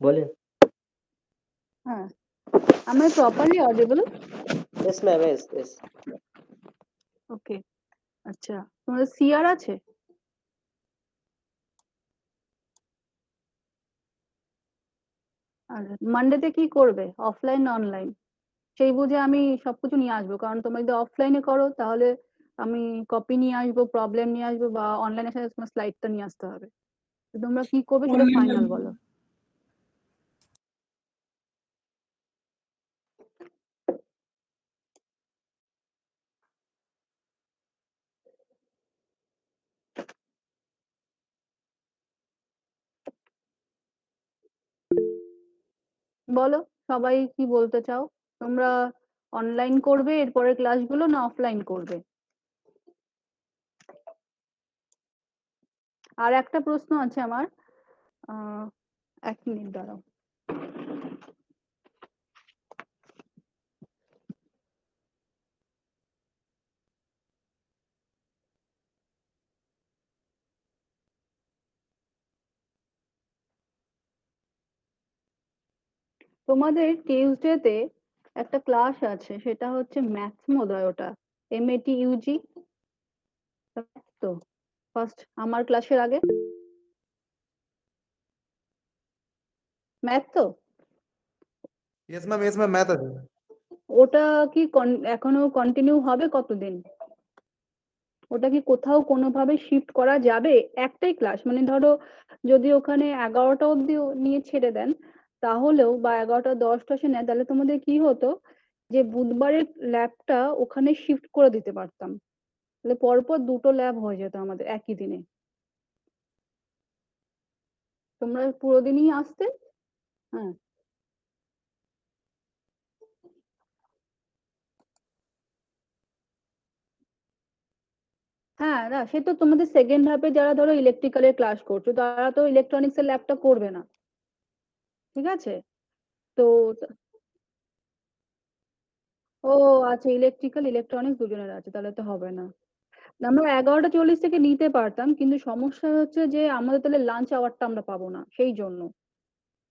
बोले। हाँ, am I properly audible? Yes ma'am, yes yes. Okay, আচ্ছা। তোমাদের সিআর আছে? আচ্ছা, মানডেতে কি করবে? অফলাইন না অনলাইন? সেই বুঝে আমি সবকিছু নিয়ে আসবো, কারণ তোমরা যদি অফলাইনে করো তাহলে আমি কপি নিয়ে আসবো, প্রবলেম নিয়ে আসবো, বা অনলাইনের সাথে তোমার স্লাইডটা নিয়ে আসতে হবে। তো তোমরা কি করবে সেটা ফাইনাল বলো। বলো সবাই কি বলতে চাও? তোমরা অনলাইন করবে এরপরে ক্লাসগুলো, না অফলাইন করবে? আর একটা প্রশ্ন আছে আমার, 1 মিনিট দাঁড়াও। তোমাদের টিউসডেতে একটা ক্লাস আছে, সেটা হচ্ছে ম্যাথস বোধহয়, ওটা MATUG তো ফার্স্ট আমার ক্লাসের আগে ম্যাথ তো। यस मैम मैथ আছে। ওটা কি এখনো কন্টিনিউ হবে কতদিন? ওটা কি কোথাও কোনোভাবে শিফট করা যাবে? একটাই ক্লাস, মানে ধরো যদি ওখানে 11টা অব্দি নিয়ে ছেড়ে দেন তাহলেও, বা 11টা 10টা সে নেয়, তাহলে তোমাদের কি হতো যে বুধবারের ল্যাবটা ওখানে শিফট করে দিতে পারতাম, তাহলে পরপর 2টো ল্যাব হয়ে যেত আমাদের একই দিনে। তোমরা পুরো দিনই আসতে। হ্যাঁ হ্যাঁ, না সে তো তোমাদের সেকেন্ড হাফে যারা ধরো ইলেকট্রিক্যালের ক্লাস করছো তারা তো ইলেকট্রনিক্স এর ল্যাবটা করবে না, ঠিক আছে? তো ও আচ্ছা, ইলেকট্রিক্যাল ইলেকট্রনিক্স দুজনের আছে, তাহলে তো হবে না। আমরা 11টা 40 থেকে নিতে পারতাম, কিন্তু সমস্যা হচ্ছে যে আমাদের তাহলে লাঞ্চ আওয়ারটা আমরা পাবো না, সেই জন্য।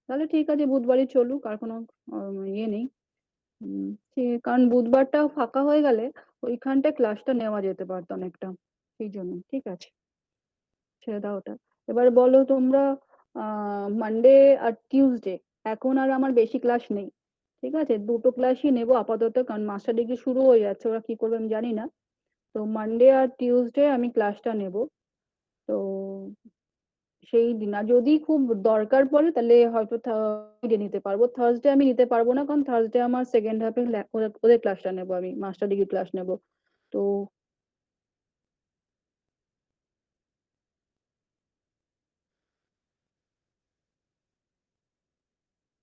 তাহলে ঠিক আছে, বুধবারই চলুক, আর কোনো ইয়ে নেই। কারণ বুধবারটাও ফাঁকা হয়ে গেলে ওইখানটায় ক্লাসটা নেওয়া যেতে পারতো অনেকটা, সেই জন্য ঠিক আছে, ছেড়ে দাও ওটা। এবার বলো তোমরা, মানডে আর টিউসডে এখন আর আমার বেশি ক্লাস নেই, ঠিক আছে? 2টো ক্লাসই নেবো আপাতত, কারণ মাস্টার ডিগ্রি শুরু হয়ে যাচ্ছে, ওরা কি করবে আমি জানি না। তো মানডে আর টিউসডে আমি ক্লাসটা নেব। তো সেই দিন, আর যদি খুব দরকার পড়ে তাহলে হয়তো ফ্রাইডে নিতে পারবো, থার্সডে আমি নিতে পারবো না, কারণ থার্সডে আমার সেকেন্ড হাফে ওদের ক্লাসটা নেবো, আমি মাস্টার ডিগ্রি ক্লাস নেবো। তো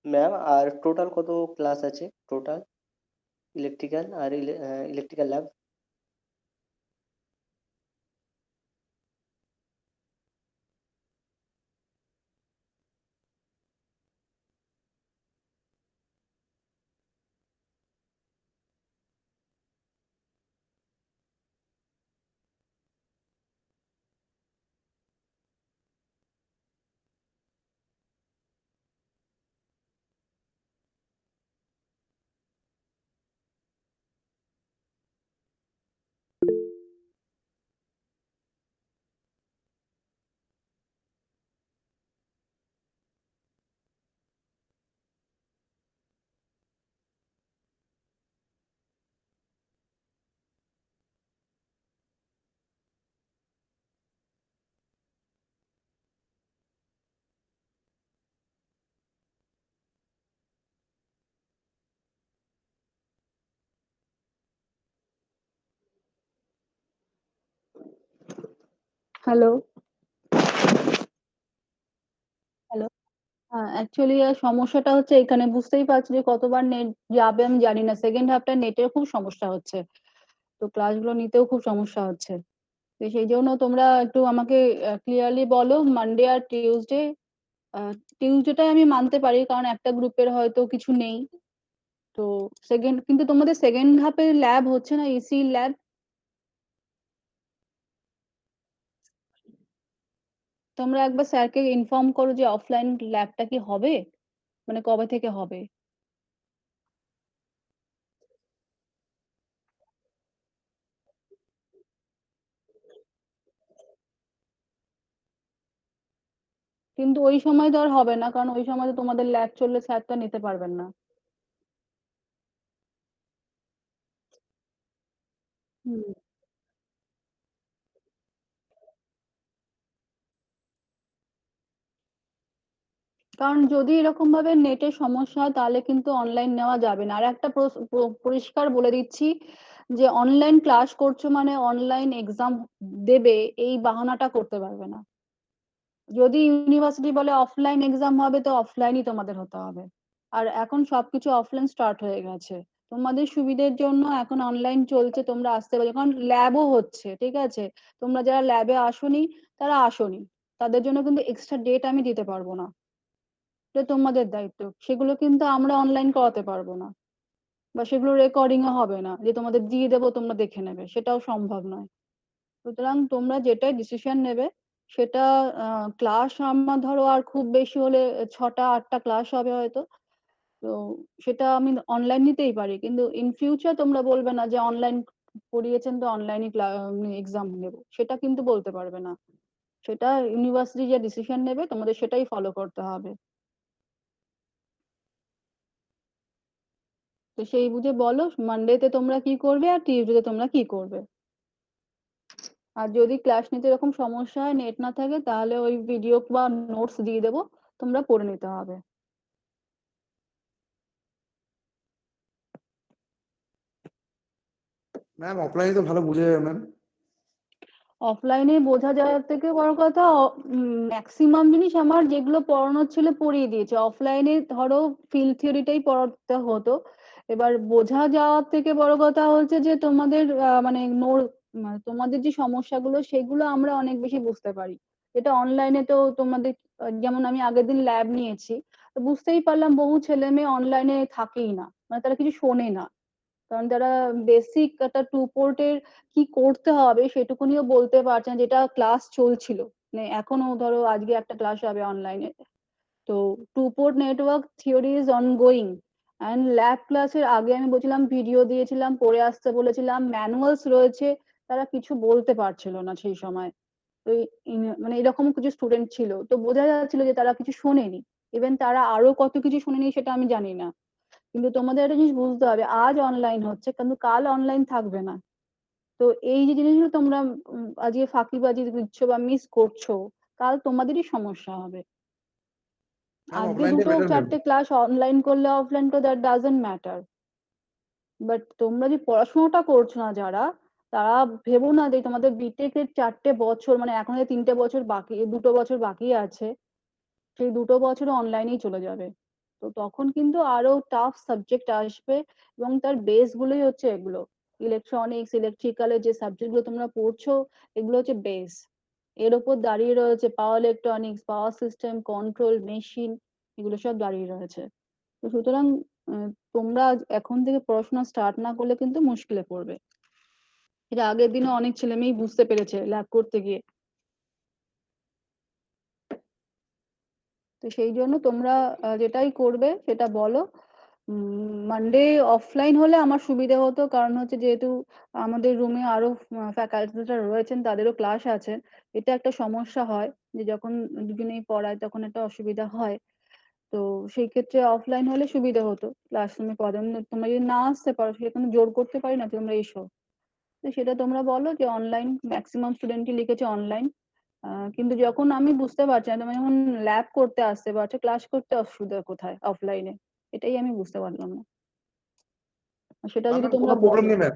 ম্যাম আর টোটাল কত ক্লাস আছে টোটাল, ইলেকট্রিক্যাল আর ইলেকট্রিক্যাল ল্যাব? Hello hello. হ্যাঁ, অ্যাকচুয়ালি সমস্যাটা হচ্ছে এখানে, বুঝতেই পারছি যে কতবার নেট যাবে আমি জানি না, সেকেন্ড হাফটা নেটের খুব সমস্যা হচ্ছে, তো ক্লাসগুলো নিতেও খুব সমস্যা হচ্ছে। তো সেই জন্য তোমরা একটু আমাকে ক্লিয়ারলি বলো, মানডে আর টিউসডে। টিউসডেটাই আমি মানতে পারি, কারণ একটা গ্রুপের হয়তো কিছু নেই। তো কিন্তু তোমাদের সেকেন্ড হাফে ল্যাব হচ্ছে না, এসি ল্যাব? তোমরা একবার স্যারকে ইনফর্ম করো যে অফলাইন ল্যাবটা কি হবে, মানে কবে থেকে হবে? কিন্তু ওই সময় তো আর হবে না। কারণ ওই সময় তো তোমাদের ল্যাব চললে স্যার তো আর নিতে পারবেন না। হুম। কারণ যদি এরকমভাবে নেটের সমস্যা হয় তাহলে কিন্তু অনলাইন নেওয়া যাবে না। আর একটা পরিষ্কার বলে দিচ্ছি যে অনলাইন ক্লাস করছো মানে অনলাইন এক্সাম দেবে এই বাহানাটা করতে পারবে না। যদি ইউনিভার্সিটি বলে অফলাইন এক্সাম হবে তো অফলাইনই তোমাদের হতে হবে। আর এখন সবকিছু অফলাইন স্টার্ট হয়ে গেছে। তোমাদের সুবিধের জন্য এখন অনলাইন চলছে, তোমরা আসতে পারো। এখন ল্যাবও হচ্ছে, ঠিক আছে? তোমরা যারা ল্যাবে আসোনি তারা আসোনি। তাদের জন্য কিন্তু এক্সট্রা ডেট আমি দিতে পারবো না। এটা তোমাদের দায়িত্ব। সেগুলো কিন্তু আমরা অনলাইন করাতে পারবো না। বা সেগুলো রেকর্ডিং ও হবে না যে তোমাদের দিয়ে দেবো তোমরা দেখে নেবে। সেটাও সম্ভব নয়। সুতরাং তোমরা যেটাই ডিসিশন নেবে সেটা ক্লাস আমার ধরো আর খুব বেশি হলে ৬টা ৮টা ক্লাস হবে হয়তো। তো সেটা আমি অনলাইন নিতেই পারি। কিন্তু ইন ফিউচার তোমরা বলবে না যে অনলাইন পড়িয়েছেন তো অনলাইনই এক্সাম নেব। সেটা কিন্তু বলতে পারবে না। সেটা ইউনিভার্সিটি যে ডিসিশন নেবে তোমাদের সেটাই ফলো করতে হবে। তো সেই বুঝে বলো মানডেতে তোমরা কি করবে আর টিউসডেতে তোমরা কি করবে। আর যদি ক্লাস নিতে এরকম সমস্যা হয় নেট না থাকে তাহলে ওই ভিডিও বা নোটস দিয়ে দেবো, তোমরা পড়ে নিতে হবে। ম্যাম অফলাইনে তো ভালো বুঝে যাবে ম্যাম। অফলাইনে বোঝা যাওয়ার থেকে বড় কথা ম্যাক্সিমাম জিনিস আমার যেগুলো পড়ানোর ছিল পড়িয়ে দিয়েছে। অফলাইনে ধরো ফিল্ড থিওরিটাই পড়াতে হতো। এবার বোঝা যাওয়ার থেকে বড় কথা হচ্ছে যে তোমাদের মানে তোমাদের যে সমস্যাগুলো সেগুলো আমরা অনেক বেশি বুঝতে পারি। যেটা অনলাইনে তো তোমাদের যেমন আমি আগের দিন ল্যাব নিয়েছি, তো বুঝতেই পারলাম বহু ছেলে মেয়ে অনলাইনে থাকেই না, মানে তারা কিছু শোনে না। কারণ তারা বেসিক একটা টু পোর্টের কি করতে হবে সেটুকুনিও বলতে পারছে না, যেটা ক্লাস চলছিল। মানে এখনো ধরো আজকে একটা ক্লাস হবে অনলাইনে। তো to port network theory is ongoing. And lab ক্লাসের আগে আমি বলছিলাম ভিডিও দিয়েছিলাম, পড়ে আসতে বলেছিলাম, ম্যানুয়ালস রয়েছে, তারা কিছু বলতে পারছিল না সেই সময়। তো মানে এরকম কিছু স্টুডেন্ট ছিল, তো বোঝা যাচ্ছিল যে তারা কিছু শোনেনি। ইভেন তারা আরো কত কিছু শোনেনি সেটা আমি জানি না। কিন্তু তোমাদের একটা জিনিস বুঝতে হবে, আজ অনলাইন হচ্ছে কিন্তু কাল অনলাইন থাকবে না। তো এই যে জিনিসগুলো তোমরা আজকে ফাঁকিবাজি দিচ্ছ বা মিস করছো, কাল তোমাদেরই সমস্যা হবে। ম্যাম আজকে অফলাইনটাই দুটো বেটার ম্যাম। 4টে ক্লাস অনলাইন করলে অফলাইন করলে দ্যাট ডাজন্ট ম্যাটার। বাট তোমরা যে পড়াশোনাটা করছো না যারা, তারা ভেবো না যে তোমাদের বিটেক এর 4টে বছর, মানে এখন 3টে বছর বাকি, 2টো বছর বাকি আছে, সেই 2টো বছর অনলাইনেই চলে যাবে। তো তখন কিন্তু আরো টাফ সাবজেক্ট আসবে এবং তার বেস গুলোই হচ্ছে এগুলো। ইলেকট্রনিক্স ইলেকট্রিক্যালের যে সাবজেক্ট গুলো তোমরা পড়ছো এগুলো হচ্ছে বেস। এর উপর দাঁড়িয়ে রয়েছে power electronics, power system, control, machine, এগুলো সব দাঁড়িয়ে রয়েছে। তো সুতরাং তোমরা এখন থেকে পড়াশোনা স্টার্ট না করলে কিন্তু মুশকিলে পড়বে। এটা আগের দিনে অনেক ছেলে মেয়েই বুঝতে পেরেছে ল্যাব করতে গিয়ে। তো সেই জন্য তোমরা যেটাই করবে সেটা বলো। মানডে অফলাইন হলে আমার সুবিধা হতো, কারণ হচ্ছে যেহেতু আমাদের রুমে আরো ফ্যাকাল্টিরা রয়েছেন তাদেরও ক্লাস আছে। এটা একটা সমস্যা হয় যে যখন দুজনেই পড়ায় তখন একটা অসুবিধা হয়। তো সেই ক্ষেত্রে অফলাইন হলে সুবিধা হতো, ক্লাসরুমে পড়ানো। তোমরা যদি না আসতে পারো সেখানে জোর করতে পারি না তোমরা এসো। তো সেটা তোমরা বলো যে অনলাইন, ম্যাক্সিমাম স্টুডেন্টই লিখেছে অনলাইন। কিন্তু যখন আমি বুঝতে পারছি না তোমরা যখন ল্যাব করতে আসতে পারছো, ক্লাস করতে অসুবিধা কোথায় অফলাইনে, এটাই আমি বুঝতে পারলাম না। সেটা যদি ম্যাম কোনো তোমরা প্রবলেম বলো। নেই ম্যাম।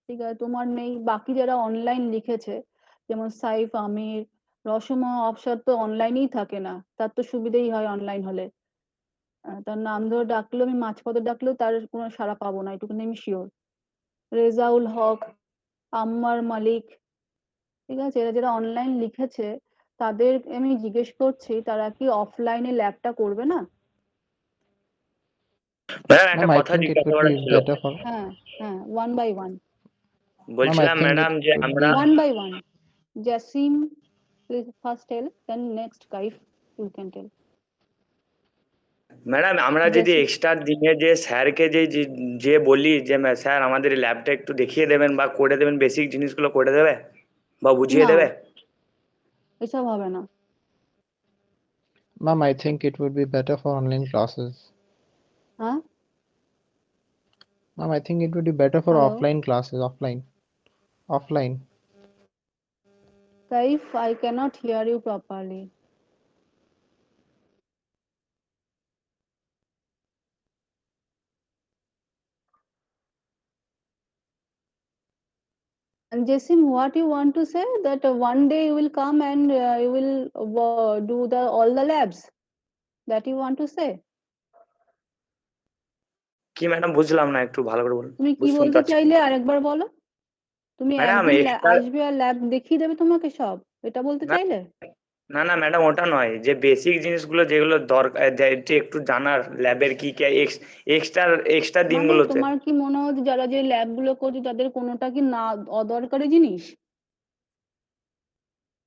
ঠিক আছে, তোমার নেই, বাকি যারা অনলাইন লিখেছে যেমন সাইফ, আমির, রসমা, অফসার তো অনলাইনেই থাকে না, তার তো সুবিধেই হয় অনলাইন হলে। তার নাম ধরে ডাকলেও আমি মাঝপথে ডাকলেও তার কোনো সাড়া পাবো না, এটুকু আমি শিওর। রেজাউল হক, আম্মার মালিক, ঠিক আছে, এরা যারা অনলাইন লিখেছে তাদের আমি জিজ্ঞেস করছি তারা কি অফলাইনে ল্যাবটা করবে না। ম্যাডাম একটা Ma'am, I কথা think it জিজ্ঞাসা would করার be ছিল। better for. হ্যাঁ, হ্যাঁ, one by one. Ma'am, I বলছিলাম think ম্যাডাম it যে would আমরা be. One by one. Jassim, please first tell, then next Kaif, you can tell. Madam আমরা যদি জেসি এক্সট্রা দিনে যে স্যারকে যে বলি যে স্যার আমাদের ল্যাবটা একটু দেখিয়ে দেবেন বা করে দেবেন, বেসিক জিনিসগুলো করে দেবে বা বুঝিয়ে না, দেবে। এসব হবে না। Ma'am, I think it would be better for online classes. হ্যাঁ, Ma'am, I think it would be better for hello offline classes, offline. Saif, I cannot hear you properly. And Jasim, what you want to say that one day you will come and you will do all the labs that you want to say? কি madam বুঝলাম না, একটু ভালো করে বলুন, তুমি কি শুনতে বলতে পাচ্ছি চাইলে আরেকবার বলো। তুমি ম্যাডাম। একদিন এক্সট্রা আসবে আর ল্যাব দেখিয়ে দেবে তোমাকে সব, এটা বলতে না চাইলে? না না ম্যাডাম, ওটা নয়, যে বেসিক জিনিসগুলো যেগুলো দরকার, যে একটু জানার ল্যাবের কি কি এক্সট্রা এক্সট্রা মানে দিনগুলোতে। তোমার কি মনে হয় যে যারা যে ল্যাব গুলো করছে তাদের কোনোটা কি না অদরকারি জিনিস?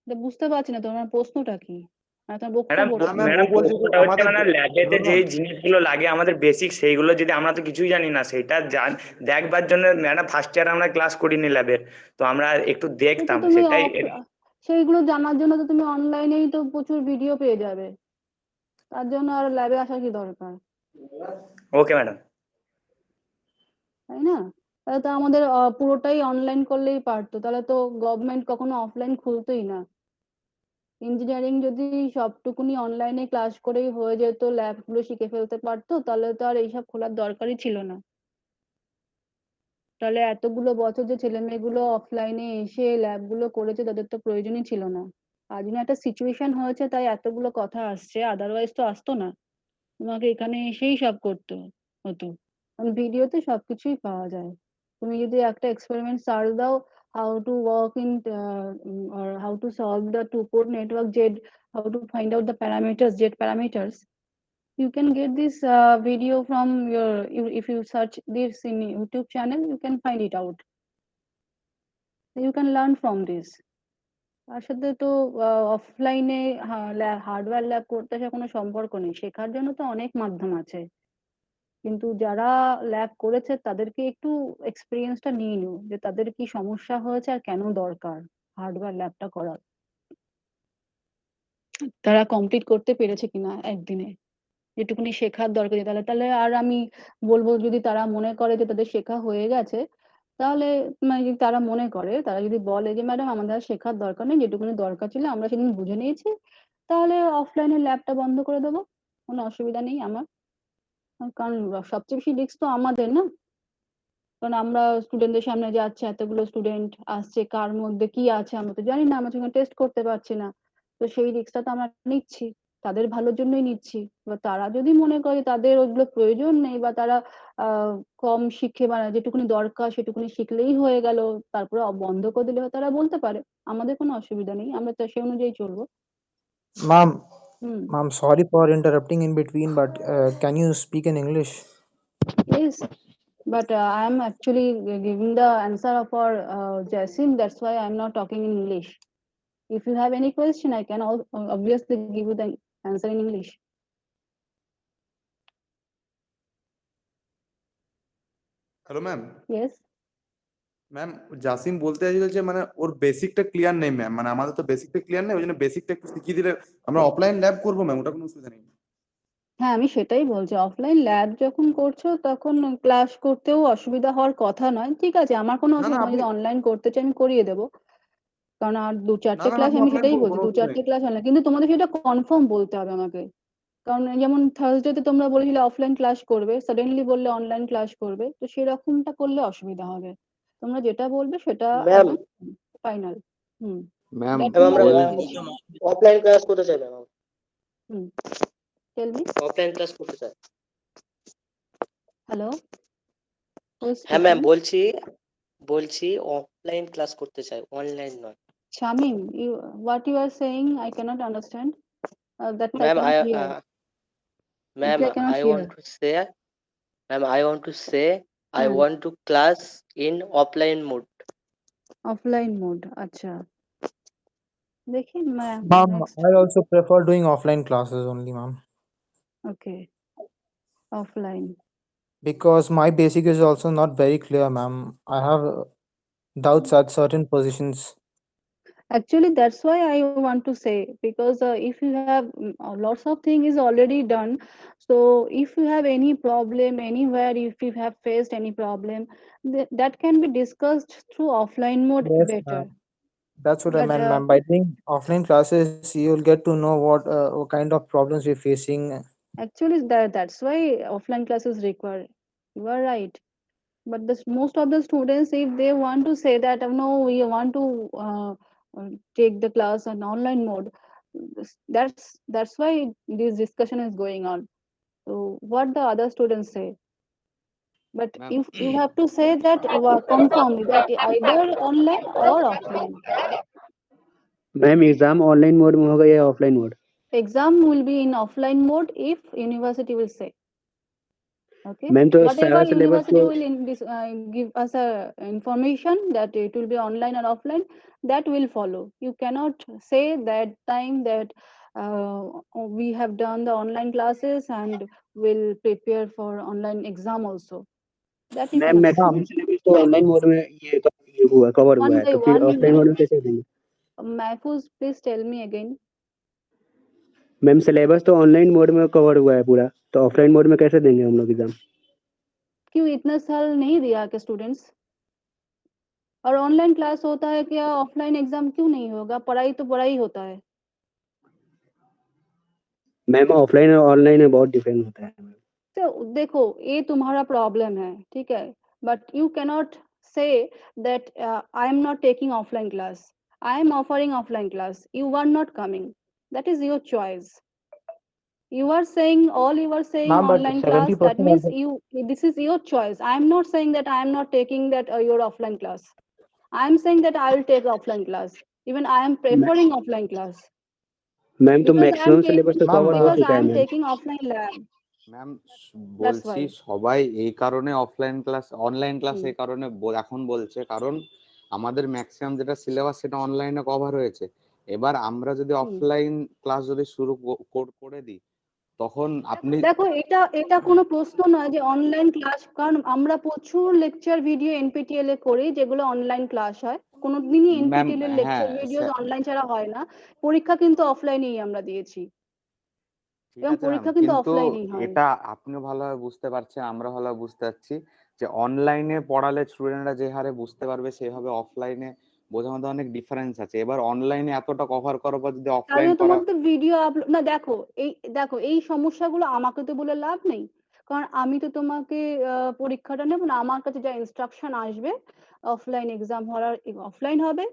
এটা বুঝতে পারছি না তোমার প্রশ্নটা কি, মানে তোমার ম্যাডাম বক্তব্যটা না কি? ম্যাম, ও ম্যাডাম বলছে যে প্রশ্নটা হচ্ছে আমাদের মানে ল্যাবেতে শুনুন যে ম্যাম, জিনিসগুলো লাগে আমাদের বেসিক, সেইগুলো যদি আমরা তো কিছুই জানি না, সেটা দেখবার জন্য ম্যাডাম ফার্স্ট ইয়ার আমরা ক্লাস করিনি ল্যাবের, তো আমরা একটু সেটা দেখতাম তুমি সেটাই। সেইগুলো জানার জন্য তো তুমি অনলাইনেই তো প্রচুর ভিডিও পেয়ে যাবে, তার জন্য আর ল্যাবে আসার কি দরকার, ওকে ম্যাডাম। তাই না? তাহলে তো আমাদের পুরোটাই অনলাইন করলেই পারতো, তাহলে তো গভর্নমেন্ট কখনো অফলাইন খুলতোই না। ইঞ্জিনিয়ারিং যদি সবটুকুনি অনলাইনে ক্লাস করেই হয়ে যেত, ল্যাব গুলো শিখে ফেলতে পারতো, তাহলে তো আর এইসব খোলার দরকারই ছিল না। তাহলে এতগুলো বছর যে ছেলে মেয়েগুলো অফলাইনে এসে ল্যাব গুলো করেছে তাদের তো প্রয়োজনই ছিল না। আজ না একটা সিচুয়েশন হয়েছে তাই এতগুলো কথা আসছে, আদারওয়াইজ তো আসতো না। তোমাকে এখানে এসেই সব করতে হতো, কারণ ভিডিওতে সবকিছুই পাওয়া যায়। তুমি যদি একটা এক্সপেরিমেন্ট সার্চ দাও, how to work in or how to solve the two port network Z, how to find out the parameters, Z parameters, you can get this video from your, if you search this in YouTube channel, you can find it out. You can learn from this. তার সাথে তো অফলাইনে hardware lab করতে আসার কোনো সম্পর্ক নেই, শেখার জন্য তো অনেক মাধ্যম আছে। কিন্তু যারা ল্যাব করেছে তাদেরকে একটু এক্সপিরিয়েন্সটা নিয়ে নিও যে তাদের কি সমস্যা হয়েছে আর কেন দরকার হার্ডওয়্যার ল্যাবটা করার, তারা কমপ্লিট করতে পেরেছে কিনা একদিনে, যেটুকুনি শেখার দরকার। তাহলে তাহলে আর আমি বলবো যদি তারা মনে করে যে তাদের শেখা হয়ে গেছে, তাহলে মানে যদি তারা মনে করে, তারা যদি বলে যে ম্যাডাম আমাদের আর শেখার দরকার নেই, যেটুকুনি দরকার ছিল আমরা সেদিন বুঝে নিয়েছি, তাহলে অফলাইনে ল্যাবটা বন্ধ করে দেবো, কোনো অসুবিধা নেই আমার। কারণ সবচেয়ে বেশি রিস্ক তো আমাদের না, কারণ আমরা স্টুডেন্টদের সামনে যাচ্ছি, এতগুলো স্টুডেন্ট আসছে, কার মধ্যে কি আছে আমরা তো জানি না, আমরা সেখানে টেস্ট করতে পারছি না। তো সেই রিস্কটা তো আমরা নিচ্ছি, তাদের ভালোর জন্যই নিচ্ছি। এবার তারা যদি মনে করে তাদের ওইগুলো প্রয়োজন নেই বা তারা কম শিখে বা যেটুকুনি দরকার সেটুকুনি শিখলেই হয়ে গেল, তারপরে বন্ধ করে দিলে তারা বলতে পারে, আমাদের কোনো অসুবিধা নেই, আমরা তো সেই অনুযায়ী চলবো। Ma'am, hmm, ma'am, sorry for interrupting in between, but can you speak in English? yes, but I am actually giving the answer for Jasim, that's why I am not talking in English. If you have any question, I can obviously give you the answer in English. Hello ma'am. Yes. Ma'am, Jasim বলতে চাইছিল যে মানে ওর বেসিকটা clear নেই ma'am, মানে আমাদের তো বেসিকটা ক্লিয়ার নেই, ওই জন্য বেসিকটা একটু শিখিয়ে দিলে আমরা অফলাইন ল্যাব করবো ম্যাম, ওটা কোনো অসুবিধা নেই। হ্যাঁ, আমি সেটাই বলছি। অফলাইন ল্যাব যখন করছো তখন ক্লাস করতেও অসুবিধা হওয়ার কথা নয়। ঠিক আছে, আমার কোনো না না অসুবিধা নেই। আপনি, যদি অনলাইন করতে চাই আমি করিয়ে দেবো। কারণ আর না ২-৪ ম্যাম ক্লাস আপনি আমি অফলাইন সেটাই করুন, বলছি। কোনো অসুবিধা ২-৪ নেই। Class online. কিন্তু তোমাদের সেটা কনফার্ম বলতে হবে আমাকে। কারণ যেমন থার্সডেতে তোমরা বলেছিলে অফলাইন ক্লাস করবে, সাডেনলি বললে অনলাইন ক্লাস করবে। তো সেরকমটা করলে অসুবিধা হবে। তোমরা যেটা বলবে সেটা ম্যাম একদম ফাইনাল। Hmm. Ma'am that ma'am you are আমরা এগ্রি। অফলাইন ক্লাস করতে চাই ma'am, hmm. Tell me. Offline class করতে চাই। হ্যালো? হু ইজ হ্যাঁ ম্যাম, স্পিকিং? বলছি অফলাইন ক্লাস করতে চাই, অনলাইন নয়। Shamim, what you are saying, I cannot understand. That I ma'am cannot hear. Ma'am Actually, I cannot I hear. Want to say ma'am I want to say I Hmm. Want to class in offline mode. Offline mode. अच्छा. देखिए मैं Ma'am, next. I also prefer doing offline classes only, ma'am. Okay. offline. Because my basic is also not very clear, ma'am. I have doubts at certain positions. Actually, that's why I want to say, because if you have lots of thing is already done, so if you have any problem anywhere, if you have faced any problem, that can be discussed through offline mode Yes, better. ma'am. That's what I But meant, ma'am. By doing offline classes, you'll get to know what kind of problems we're facing. actually, that's why offline classes require. You are right. But most of the students, if they want to say that, no, we want to take the class on online mode, that's why this discussion is going on. So what the other students say, but Ma'am, if you have to say that confirmly that either online or offline. Ma'am exam online mode में होगा या offline mode? Exam will be in offline mode if university will say. Okay, ma'am तो whatever सारा syllabus university को will give us a information that it will be online or offline, that will follow. You cannot say that time that we have done the online classes and will prepare for online exam also. That you ma'am cannot say. Maximum syllabus तो online mode में ये हुआ cover हुआ One है, by तो फिर one, offline mode में कैसे देंगे? Mahfuz, please tell me again. Ma'am syllabus तो ऑनलाइन मोड में कवर हुआ है पूरा, तो ऑफलाइन मोड में कैसे देंगे हम लोग एग्जाम? क्यों इतना साल नहीं दिया के स्टूडेंट्स? और ऑनलाइन क्लास होता है क्या, ऑफलाइन एग्जाम क्यों नहीं होगा? पढ़ाई तो पढ़ाई होता है। मैम ऑफलाइन और ऑनलाइन में बहुत डिफरेंस होता है। तो देखो, ये तुम्हारा प्रॉब्लम है, ठीक है, but you cannot say that I am not taking offline class, I am offering offline class, you are not coming, that is your choice. You are saying all you are saying Ma'am, but online class, that 70% of means the this is your choice. I am not saying that I am not taking that your offline class. I am saying that I will take offline class. Even I am preferring offline class ma'am तो because I am maximum syllabus तो ma'am, cover हो because चुका I है am ma'am. taking offline lab. Ma'am That's বলছি why. সবাই এই কারণে offline class online class Hmm. এই কারণে এখন বলছে, কারণ আমাদের ম্যাক্সিমাম যেটা সিলেবাস সেটা অনলাইনে কভার হয়েছে। এবার আমরা যদি অফলাইন ক্লাস যদি শুরু করে দিই, তখন আপনি দেখো, এটা কোনো প্রশ্ন নয় যে অনলাইন ক্লাস, কারণ আমরা প্রচুর লেকচার ভিডিও এনপিটিএল এ করি যেগুলো অনলাইন ক্লাস হয়। কোনোদিনই ম্যাম এনপিটিএল এর লেকচার হ্যাঁ ভিডিও অনলাইন ছাড়া হয় না। পরীক্ষা কিন্তু অফলাইনেই আমরা দিয়েছি ঠিক এবং আছে ম্যাম, পরীক্ষা কিন্তু কিন্তু অফলাইনেই হয়। এটা আপনিও ভালোভাবে বুঝতে পারছেন, আমরা ভালোভাবে বুঝতে পারছি যে অনলাইনে পড়ালে স্টুডেন্টরা যে হারে বুঝতে পারবে সেভাবে অফলাইনে বোঝার মধ্যে অনেক ডিফারেন্স আছে। এবার অনলাইনে এতটা কভার করার পর যদি অফলাইন তাহলে করা, তোমাকে তো ভিডিও আপলোড না, দেখো এই সমস্যাগুলো আমাকে তো বলে লাভ নেই, কারণ আমি তো তোমাকে পরীক্ষাটা নেব না। আমার কাছে যা ইনস্ট্রাকশন আসবে, অফলাইন এক্সাম হওয়ার অফলাইন হবে,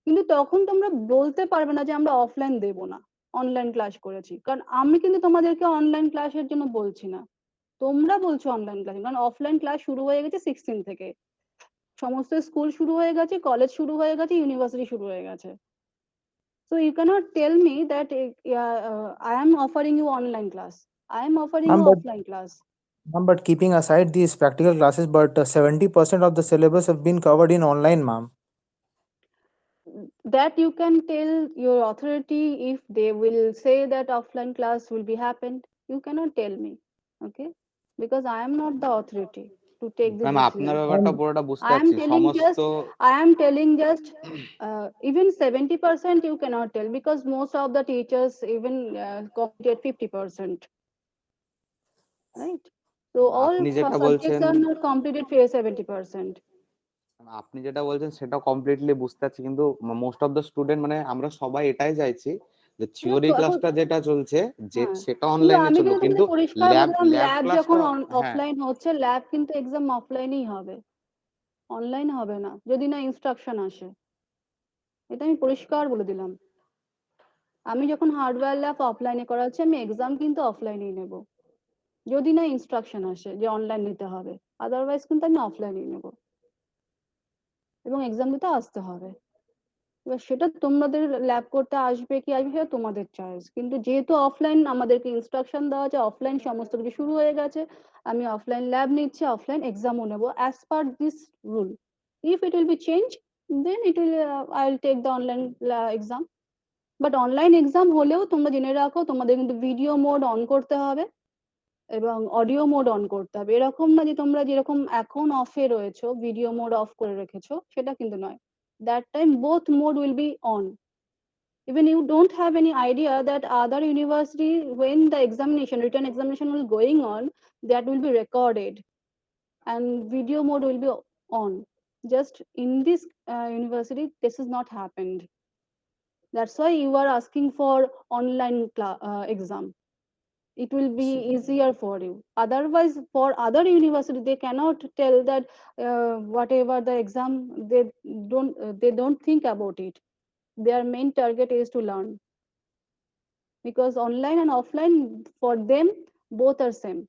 কিন্তু তখন তোমরা বলতে পারবে না যে আমরা অফলাইন দেব না, অনলাইন ক্লাস করেছি। কারণ আমি কিন্তু তোমাদেরকে অনলাইন ক্লাসের জন্য বলছি না, তোমরা বলছো অনলাইন ক্লাস, কারণ অফলাইন ক্লাস শুরু হয়ে গেছে 16 থেকে, সমস্ত স্কুল শুরু হয়ে গেছে, কলেজ শুরু হয়ে গেছে, ইউনিভার্সিটি শুরু হয়ে গেছে। So you cannot tell me that I am offering you online class. I am offering you ma'am, but offline class. ma'am, but keeping aside these practical classes, but 70% of the syllabus have been covered in online, ma'am. That you can tell your authority if they will say that offline class will be happened. You cannot tell me, okay? Because I am not the authority to take this ma'am আপনার decision. ব্যাপারটা Ma'am, পুরোটা বুঝতে I am পারছি telling সমস্ত। just, I am telling just even 70% you cannot tell, because most of the teachers even completed 50%. Right? So all আপনি যেটা subjects বলছেন, are not completed for 70%. আপনি যেটা বলছেন সেটা কমপ্লিটলি বুঝতে পারছি, কিন্তু মোস্ট অফ দ্য স্টুডেন্ট মানে আমরা সবাই এটাই চাইছি যে থিওরি ক্লাসটা যেটা চলছে যে হ্যাঁ, সেটা কিন্তু অনলাইনে আমি চলুক, কিন্তু কিন্তু তোমাদের পরিষ্কার ল্যাব বললাম, ল্যাব ল্যাব যখন ক্লাসটা হ্যাঁ অফলাইন হচ্ছে, ল্যাব কিন্তু এক্সাম অফলাইনেই হবে, অনলাইন হবে না, যদি না ইনস্ট্রাকশন আসে। এটা আমি পরিষ্কার বলে দিলাম। আমি যখন হার্ডওয়্যার ল্যাব অফলাইনে করাচ্ছি, আমি এক্সাম কিন্তু অফলাইনেই নেব, যদি না ইনস্ট্রাকশন আসে যে অনলাইন নিতে হবে। আদারওয়াইজ কিন্তু আমি অফলাইনেই নেব এবং এক্সাম দিতে আসতে হবে। এবার সেটা তোমাদের ল্যাব করতে আসবে কি আসবে সেটা তোমাদের চয়েস, কিন্তু যেহেতু অফলাইন আমাদেরকে ইনস্ট্রাকশন দেওয়া আছে, অফলাইন সমস্ত কিছু শুরু হয়ে গেছে, আমি অফলাইন ল্যাব নিচ্ছি, অফলাইন এক্সামও নেবো as per this rule. If it will be change, then it will I will take the online exam. But online exam হলেও তোমরা জেনে রাখো, তোমাদের কিন্তু ভিডিও মোড অন করতে হবে এবং অডিও মোড অন করতে হবে। এরকম না যে তোমরা যেরকম এখন অফে রয়েছো, ভিডিও মোড অফ করে রেখেছো, সেটা কিন্তু নয়। That time both mode will be on. Even you don't have any idea that other university, when the written examination will going on, that will be recorded and video mode will be on. Just in this university, this is not happened. That's why you are asking for online exam. It will be easier for you. Otherwise, for other university, they cannot tell that whatever the exam, they don't think about it. Their main target is to learn, because online and offline for them both are same.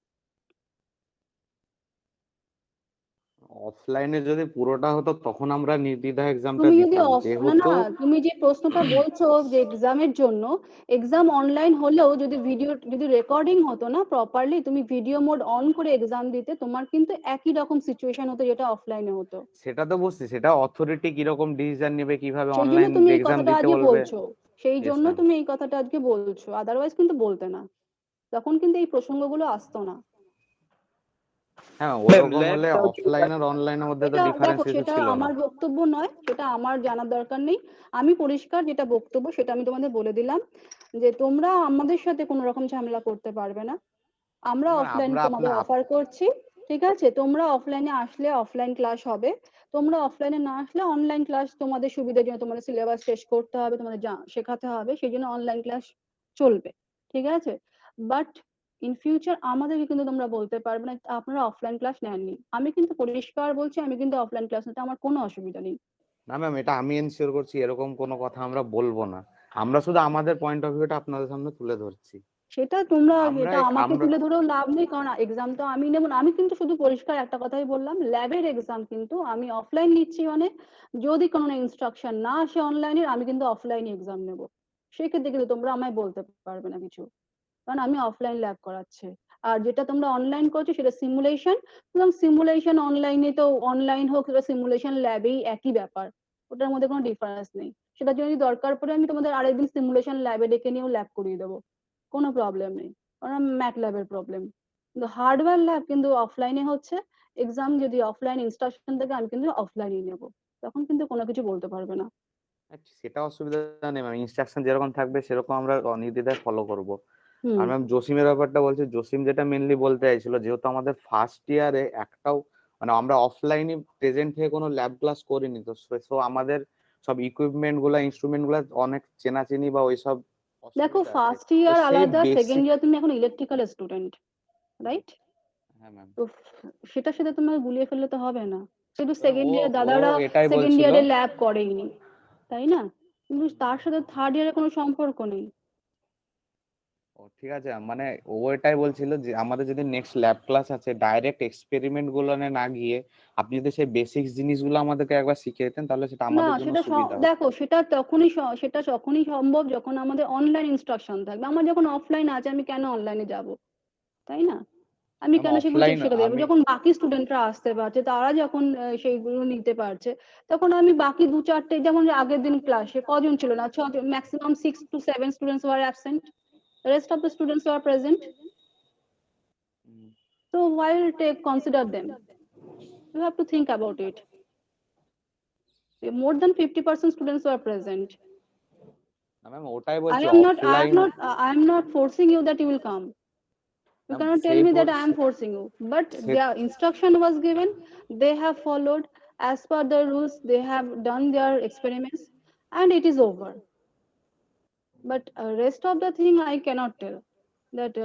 অফলাইনে যদি পুরোটা হতো তখন আমরা নির্দ্বিধায় এক্সামটা তুমি যদি দিতাম, না যেহেতু না, তুমি যে প্রশ্নটা বলছো যে এক্সামের জন্য, এক্সাম অনলাইন হলেও যদি রেকর্ডিং হতো না প্রপারলি, তুমি ভিডিও মোড অন করে এক্সাম দিতে, তোমার কিন্তু একই রকম সিচুয়েশন হতো যেটা অফলাইনে হতো। সেটা তো বুঝছি, সেটা অথরিটি কিরকম ডিসিশন নেবে, কিভাবে সেই জন্য অনলাইন তুমি এই এক্সাম কথাটা দিতে আজকে বলবে। বলছো, সেই Yes, জন্য ma'am. তুমি এই কথাটা আজকে বলছো, আদারওয়াইজ কিন্তু বলতে না, তখন কিন্তু এই প্রসঙ্গগুলো আসতো না। হ্যাঁ, ওরকম ল্যাব হলে অফলাইন আর অনলাইনের মধ্যে তো এটা ডিফারেন্স দেখো, কিছু সেটা ছিল না। আমার বক্তব্য নয়, সেটা আমার জানার দরকার নেই। আমি পরিষ্কার যেটা বক্তব্য সেটা আমি তোমাদের বলে দিলাম, যে তোমরা আমাদের সাথে কোনো রকম ঝামেলা করতে পারবে না। আমরা না, অফলাইন আমরা তোমাদের অফার করছি, ঠিক আছে? তোমরা অফলাইনে আসলে অফলাইন ক্লাস হবে, তোমরা অফলাইনে না আসলে অনলাইন ক্লাস তোমাদের সুবিধার জন্য, তোমাদের সিলেবাস শেষ করতে হবে, তোমাদের শেখাতে হবে, সেই জন্য অনলাইন ক্লাস চলবে, ঠিক আছে? বাট ইন ফিউচার আমাদেরকে কিন্তু তোমরা বলতে পারবে না আপনারা অফলাইন ক্লাস নেননি। আমি কিন্তু পরিষ্কার বলছি, আমি কিন্তু অফলাইন ক্লাস নিতে আমার কোনো অসুবিধা নেই। না ম্যাম, এটা আমি এনশিওর করছি এরকম কোনো কথা আমরা বলবো না। আমরা শুধু আমাদের পয়েন্ট অফ ভিউটা আপনাদের সামনে তুলে ধরছি। সেটা তোমরা, আমরা সেটা আমাকে আমরা তুলে ধরেও লাভ নেই, কারণ এক্সাম তো আমি নেব না। আমি কিন্তু শুধু পরিষ্কার একটা কথাই বললাম, ল্যাবের এক্সাম কিন্তু আমি অফলাইন নিচ্ছি, মানে যদি কোনো ইনস্ট্রাকশন না আসে অনলাইনের, আমি কিন্তু অফলাইনে এক্সাম নেব। সেক্ষেত্রে কিন্তু তোমরা আমায় বলতে পারবে না কিছু, কারণ আমি অফলাইন ল্যাব করাচ্ছি। আর যেটা তোমরা অনলাইন করছো সেটা সিমুলেশন, এবং সিমুলেশন অনলাইনে তো অনলাইন হোক, সেটা সিমুলেশন ল্যাবেই একই ব্যাপার, ওটার মধ্যে কোনো ডিফারেন্স নেই। সেটা যদি দরকার পড়ে আমি তোমাদের আরেকদিন সিমুলেশন ল্যাবে ডেকে নিয়েও ল্যাব করিয়ে দেবো, কোনো প্রবলেম নেই, কারণ ম্যাট ল্যাবের প্রবলেম। কিন্তু হার্ডওয়্যার ল্যাব কিন্তু অফলাইনে হচ্ছে, এক্সাম যদি অফলাইন ইনস্ট্রাকশন থেকে আমি কিন্তু অফলাইনেই নেবো, তখন কিন্তু কোনো কিছু বলতে পারবে না। সেটা অসুবিধা নেই ম্যাম, ইনস্ট্রাকশন যেরকম থাকবে সেরকম আমরা নির্দ্বিধায় ফলো করব। আর হুম। ম্যাম জসিমের ব্যাপারটা বলছি, জসিম যেটা মেনলি বলতে চাইছিল, যেহেতু আমাদের ফার্স্ট ইয়ারে একটাও মানে আমরা অফলাইনে প্রেজেন্ট হয়ে কোনো ল্যাব ক্লাস করিনি, তো সো আমাদের সব ইকুইপমেন্ট গুলা ইনস্ট্রুমেন্ট গুলা অনেক চেনাচেনি বা ওইসব দেখো, অসুবিধা আছে। ফার্স্ট তো ইয়ার সেই আলাদা, সেকেন্ড বেসিক। ইয়ার তুমি এখন ইলেকট্রিক্যাল স্টুডেন্ট, রাইট? হ্যাঁ ম্যাম। তো সেটার সাথে তোমার গুলিয়ে ফেললে তো হবে না। শুধু ও সেকেন্ড ইয়ার ও দাদারা এটাই সেকেন্ড বলছিল। ইয়ারে ল্যাব করেইনি, তাই না? কিন্তু তার সাথে থার্ড ইয়ারে কোনো সম্পর্ক নেই। ও ঠিক আছে, মানে ও এটাই বলছিল যে আমাদের যদি নেক্সট ল্যাব ক্লাস আছে, ডাইরেক্ট এক্সপেরিমেন্ট গুলো না গিয়ে আপনি যদি সেই বেসিক্স জিনিসগুলো আমাদেরকে একবার শিখিয়ে দিতেন, তাহলে সেটা না, আমাদের জন্য সেটা সুবিধা হতো। দেখো, সেটা তখনই সম্ভব যখন আমাদের অনলাইন ইনস্ট্রাকশন থাকবে। আমার যখন অফলাইন আছে, আমি কেন অনলাইনে যাব, তাই না? আমি ম্যাম কেন সেগুলো অফলাইন শেখাতে যাবো? আমি যখন বাকি স্টুডেন্টরা আসতে পারছে, তারা যখন সেইগুলো নিতে পারছে, তখন আমি বাকি 2-4টে, যেমন আগের দিন ক্লাসে কজন ছিল না, 6জন, maximum 6 to 7 students were absent, rest of the students were present. So why will take consider them? You have to think about it. More than 50% students were present. Ma'am ওটাই I বলছি am not, offline. I am not forcing you that you will come. You ma'am cannot tell সেই me that I am forcing you. But their instruction was given, they have followed as per the rules, they have done their experiments, and it is over. But rest of the thing I cannot tell. That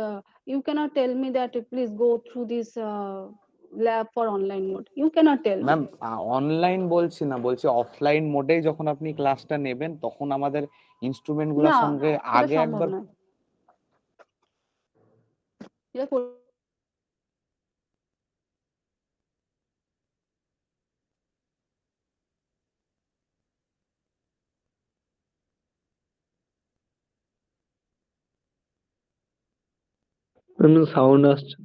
you cannot tell me that please go through this lab for online mode. You cannot tell me. Ma'am online বলছি না, বলছি offline মোডেই যখন আপনি ক্লাসটা নেবেন, তখন আমাদের instrument গুলোর না, সঙ্গে সেটা আগে সম্ভব একবার। নয়। এটা সাউন্ড আসছে।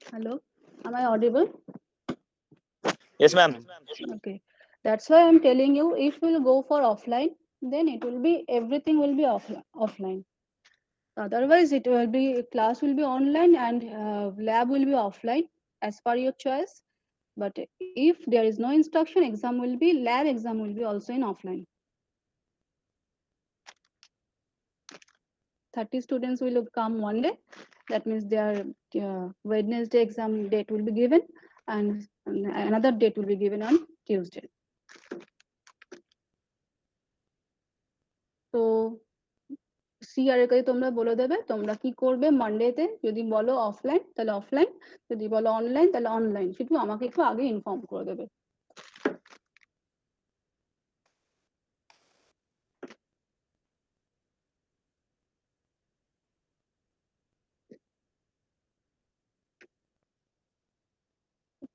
Hello, am I audible? Yes, ma'am. Okay, that's why I'm telling you, if we'll go for offline, then it will be, everything will be offline. Otherwise, it will be, class will be online and lab will be offline as per your choice. But if there is no instruction, exam will be, lab exam will be also in offline. 30 students will come one day. That means their Wednesday exam date will be given, and another date will be given on Tuesday. তো CR কাছে তোমরা বলে দেবে তোমরা কি করবে মানডেতে, যদি বলো অফলাইন তাহলে অফলাইন, যদি বলো অনলাইন তাহলে অনলাইন, শুধু আমাকে একটু আগে ইনফর্ম করে দেবে।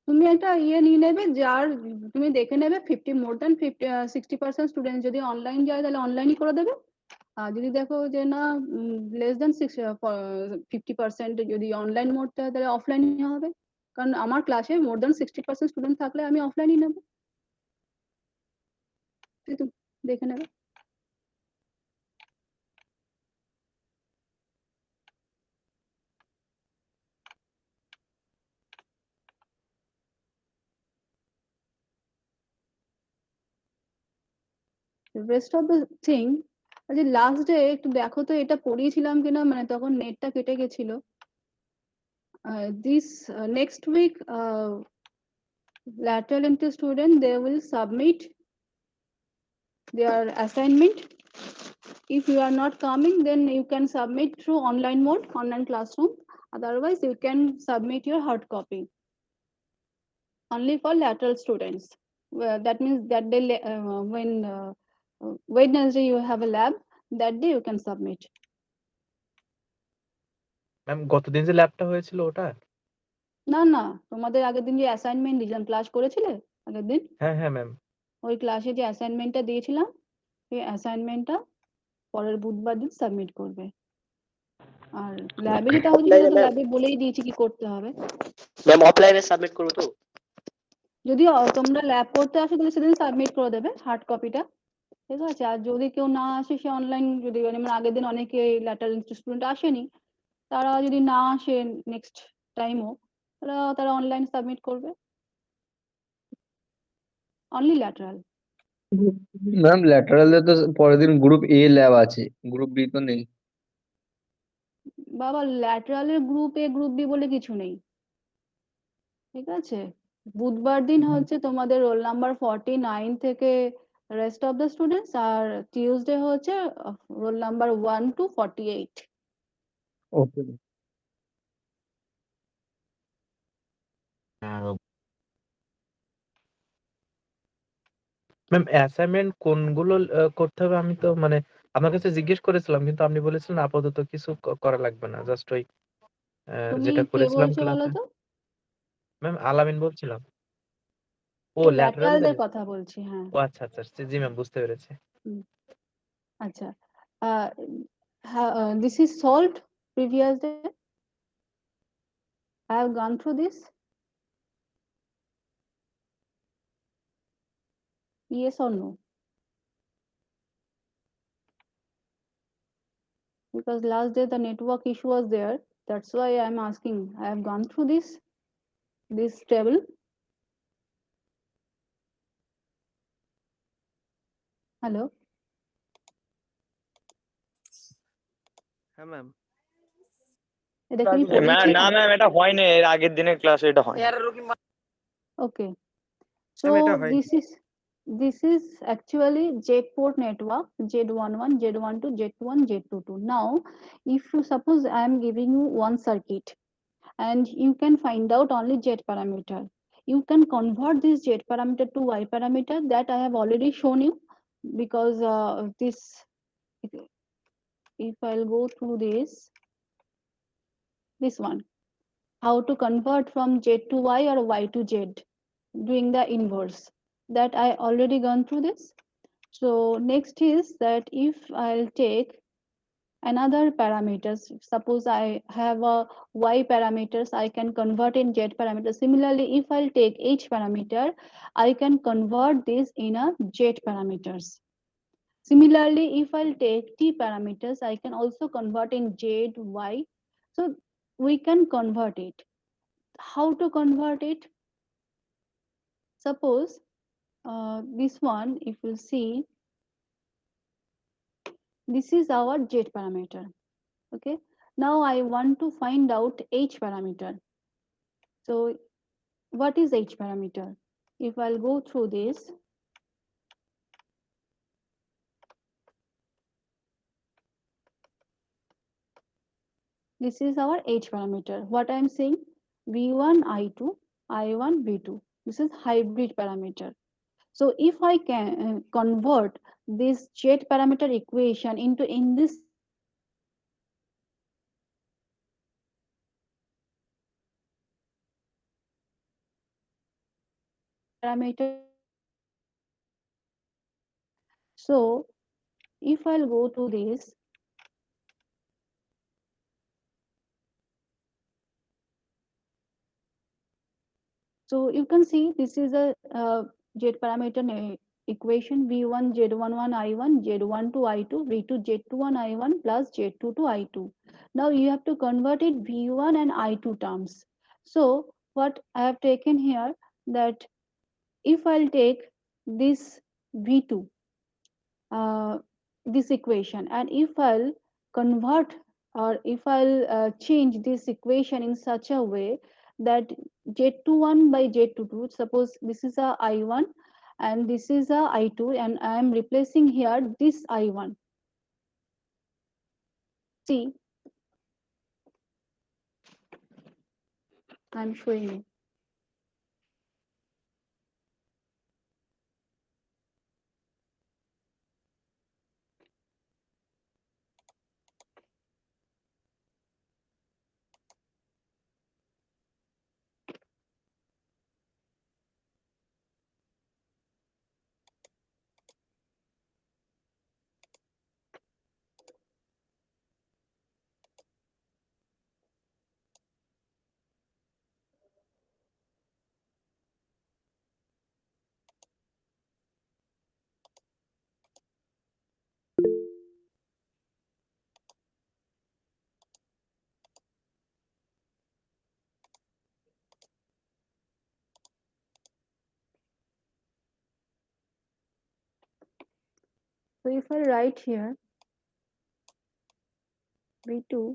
তুমি একটা ইয়ে নিয়ে নেবে, যার তুমি দেখে নেবে 60% স্টুডেন্ট যদি অনলাইন যায় তাহলে অনলাইনই করে দেবে। আর যদি দেখো যে না লেস দেন 50% যদি অনলাইন মোড চায় তাহলে অফলাইনই হবে, কারণ আমার ক্লাসে মোর দেন 60% স্টুডেন্ট থাকলে আমি অফলাইনই নেব। দেখে নেবে। রেস্ট অফ দ্য থিং, আচ্ছা লাস্ট ডে একটু দেখো তো এটা পড়িয়েছিলাম কিনা, মানে তখন নেটটা কেটে গেছিল। This next week lateral entry student, they will submit their assignment. If you are not coming, then you can submit through online mode, online classroom. Otherwise, you can submit your hard copy. Only for lateral students. That means that day, when Wednesday you have a lab, that day you can submit. Ma'am গতদিন যে ল্যাবটা হয়েছিল ওটা? না না, তোমাদের আগের দিন যে অ্যাসাইনমেন্ট দিলাম, ক্লাস করেছিলে আগের দিন? হ্যাঁ হ্যাঁ ম্যাম। ওই ক্লাসে যে অ্যাসাইনমেন্টটা দিয়েছিলাম, সেই অ্যাসাইনমেন্টটা পরের বুধবার দিন সাবমিট করবে। আর ল্যাবে যেটা হচ্ছে সেটা তো ল্যাবে বলেই দিয়েছি কি করতে হবে। ম্যাম অফলাইনে সাবমিট করব তো? যদি তোমরা ল্যাব করতে আসো তাহলে সেদিন সাবমিট করে দেবে হার্ড কপিটা, ঠিক আছে? আর যদি কেউ না আসে, সে অনলাইন, যদি মানে আগের দিন অনেকে ল্যাটারাল স্টুডেন্ট আসেনি, তারা যদি না আসে নেক্সট টাইমও, তারা অনলাইন সাবমিট করবে। Only lateral. ম্যাম ল্যাটারালে তো পরের দিন গ্রুপ এ ল্যাব আছে, গ্রুপ বি তো নেই। বাবা ল্যাটারালের গ্রুপ এ গ্রুপ বি বলে কিছু নেই, ঠিক আছে? বুধবার দিন হচ্ছে তোমাদের রোল নাম্বার 49 থেকে রেস্ট অফ দ্য স্টুডেন্টস, আর টিউসডে হচ্ছে roll number 1 to 48। Okay ma'am assignment কোনগুলো করতে হবে? আমি তো মানে আপনার কাছে জিজ্ঞেস করেছিলাম, কিন্তু আপনি বলেছিলেন আপাতত কিছু করা লাগবে না, জাস্ট ওই তুমি যেটা কে করেছিলাম বলছো বলো ক্লাসে। তো? ম্যাম আলামিন বলছিলাম। ও ল্যাটারালদের ল্যাটারালদের? কথা বলছি, হ্যাঁ। ও আচ্ছা আচ্ছা, জি ম্যাম বুঝতে পেরেছি। আচ্ছা, this is solved previous day. I have gone through this. Yes or no? Because last day the network issue was there. That's why I'm asking. I have gone through this table. Hello. হ্যাঁ ma'am. এটা কি না পড়িয়েছিলাম? Ma'am এটা হয়নি, এর আগের দিনের ক্লাসে এটা হয়। Okay. Ma'am, So এটা হয়। this is actually J port network, Z11, Z12, Z21, Z22. Now, if you suppose I am giving you one circuit and you can find out only Z parameter, you can convert this Z parameter to Y parameter that I have already shown you, because this, if I'll go through this one, how to convert from Z to Y or Y to Z, doing the inverse, that I already gone through this. So next is that if I'll take another parameters. Suppose I have a y parameters, I can convert in z parameters. Similarly, if I'll take h parameter, I can convert this in a z parameters. Similarly, if I'll take t parameters, I can also convert in z, y. So we can convert it. How to convert it? Suppose this one, if you see, this is our z parameter. Okay. Now I want to find out h parameter. So what is h parameter? If I'll go through this, this is our h parameter. What I'm saying, v1, i2, i1, v2. This is hybrid parameter. So if I can convert this z parameter equation into in this parameter, so if I'll go to this, so you can see this is a z parameter equation, v1 z11 i1 z12 i2 v2 z21 i1 plus z22 i2. Now you have to convert it v1 and i2 terms. So what I have taken here, that if I'll take this v2, this equation, and if I'll convert, or if I'll change this equation in such a way that z21 by z22, suppose this is a i1 and this is a i2, and I am replacing here this i1. See, I'm showing you. So if I write here v2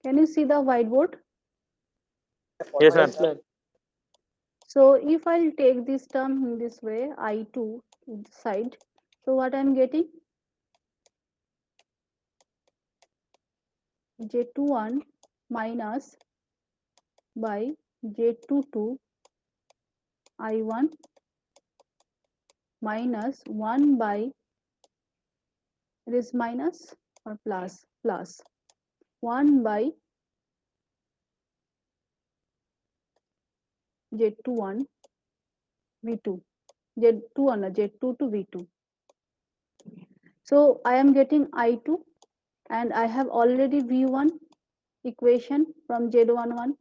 can you see the whiteboard? Yes, ma'am. Yes, ma'am. So if I'll take this term in this way, I2 side, so what I'm getting, z21 minus by z22 I1 minus 1 by, it is minus or plus, 1 by z21 v2, z21 z2 to v2. So I am getting I2, and I have already v1 equation from z11.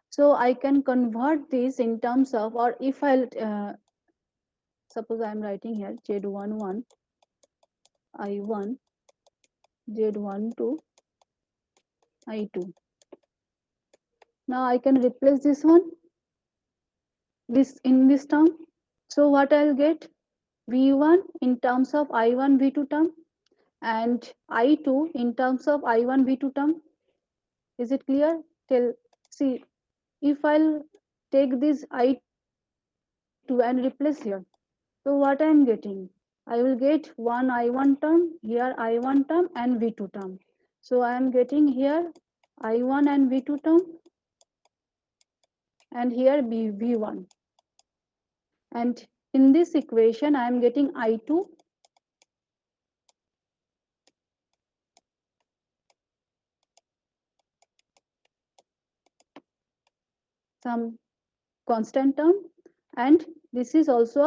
So I can convert this in terms of, or if I'll suppose I am writing here z11 I1 z12 I2. Now I can replace this one, this in this term. So what I'll get, v1 in terms of I1 v2 term, and I2 in terms of I1 v2 term. Is it clear? Till see, if I'll take this I2 and replace here, so what I'm getting, I will get one I1 term, here I1 term and v2 term. So I am getting here I1 and v2 term, and here v1. And in this equation, I am getting I2 some constant term, and this is also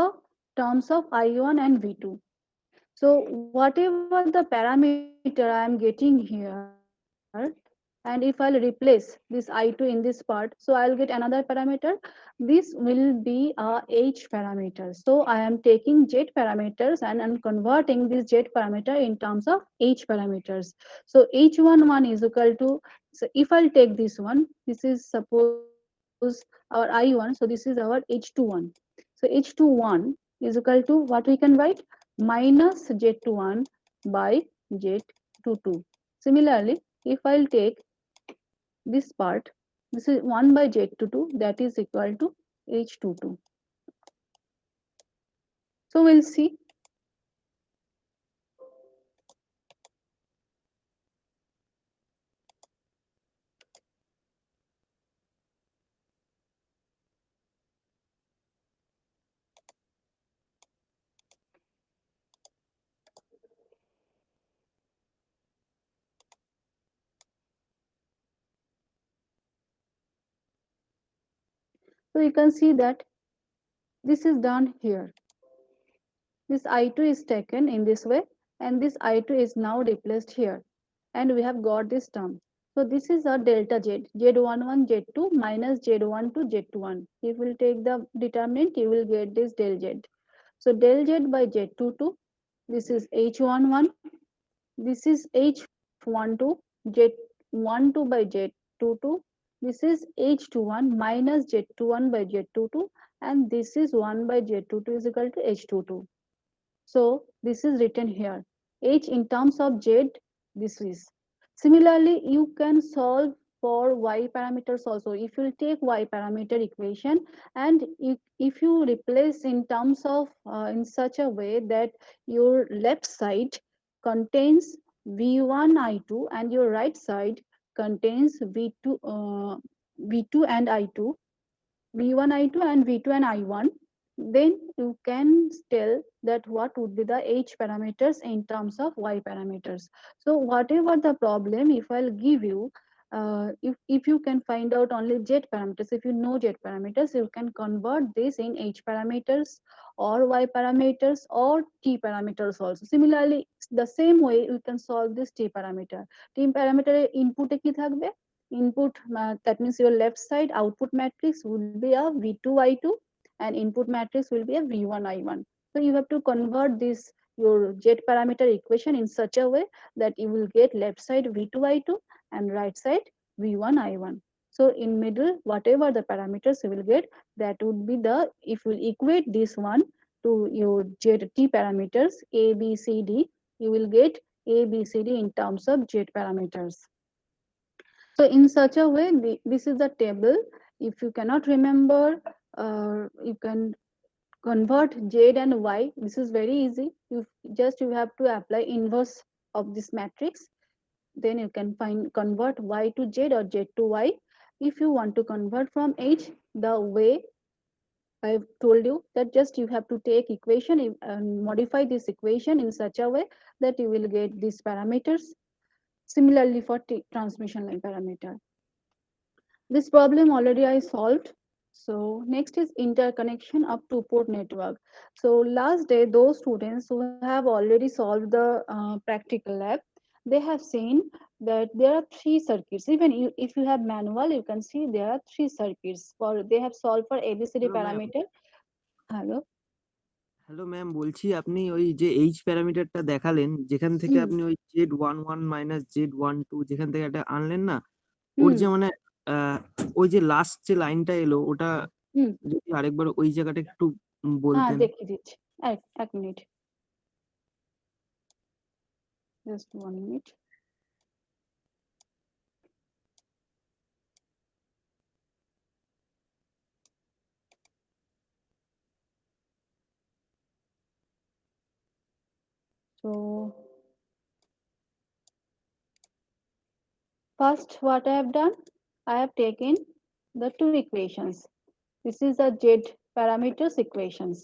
terms of I1 and V2. So whatever the parameter I am getting here, and if I'll replace this I2 in this part, so I'll get another parameter. This will be a H parameter. So I am taking Z parameters and I'm converting this Z parameter in terms of H parameters. So H11 is equal to, so if I'll take this one, this is suppose our I1, so this is our H21. So H21 is equal to what we can write, minus Z21 by Z22. Similarly, if I'll take this part, this is 1 by Z22, that is equal to H22. So we'll see. So you can see that this is done here. This I2 is taken in this way, and this I2 is now replaced here. And we have got this term. So this is a delta Z, Z11, Z2 minus Z12, Z21. If we take the determinant, you will get this del Z. So del Z by Z22, this is H11, this is H12, Z12 by Z22, this is H21 minus Z21 by Z22, and this is 1 by Z22 is equal to H22. So this is written here. H in terms of Z, this is. Similarly, you can solve for Y parameters also. If you take Y parameter equation and if you replace in terms of in such a way that your left side contains V1 I2 and your right side contains V2 and I2, V1 I2 and V2 and I1, then you can tell that what would be the H parameters in terms of Y parameters. So whatever the problem, if I'll give you, if you can find out only Z parameters, if you know Z parameters, you can convert this in H parameters or Y parameters or T parameters also. Similarly, the same way you can solve this T parameter. T parameter input ki thakbe? Input, that means your left side output matrix would be a V2 I2 and input matrix will be a V1 I1. So you have to convert this your Z parameter equation in such a way that you will get left side V2 I2 and right side V1 I1. So in middle, whatever the parameters you will get, that would be the, if you equate this one to your T parameters A, B, C, D, you will get A, B, C, D in terms of Z parameters. So in such a way, this is the table. If you cannot remember, you can convert Z and Y. This is very easy. You have to apply inverse of this matrix. Then you can convert Y to Z or Z to Y. If you want to convert from H, the way I've told you that just you have to take equation and modify this equation in such a way that you will get these parameters. Similarly for transmission line parameter. This problem already I solved. So next is interconnection of two-port network. So last day, those students who have already solved the practical lab, they have seen that there are three circuits. Even if you have manual, you can see there are three circuits. They have solved for ABCD Hello, ma'am. parameter. Hello. Hello ma'am, বলছি আপনি ওই যে H প্যারামিটারটা দেখালেন, যেখান থেকে হুম, আপনি ওই Z11 minus Z12 যেখান থেকে একটা আনলেন না, ওর হুম, যে মানে ওই যে লাস্ট যে লাইনটা এলো ওটা হুম। যদি আরেকবার ওই জায়গাটা একটু হ্যাঁ, বলতেন। দেখিয়ে দিচ্ছি। এক minute. Just 1 minute. So first, what I have done, I have taken the two equations. This is the Z parameters equations,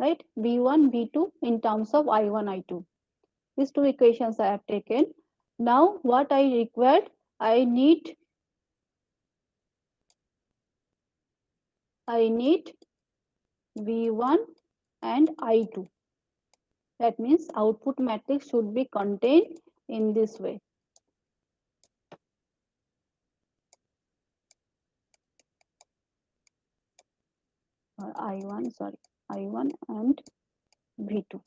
right? V1, V2 in terms of I1, I2. These two equations I have taken. Now, what I required, I need I need V1 and I2. That means output matrix should be contained in this way. I1 and V2,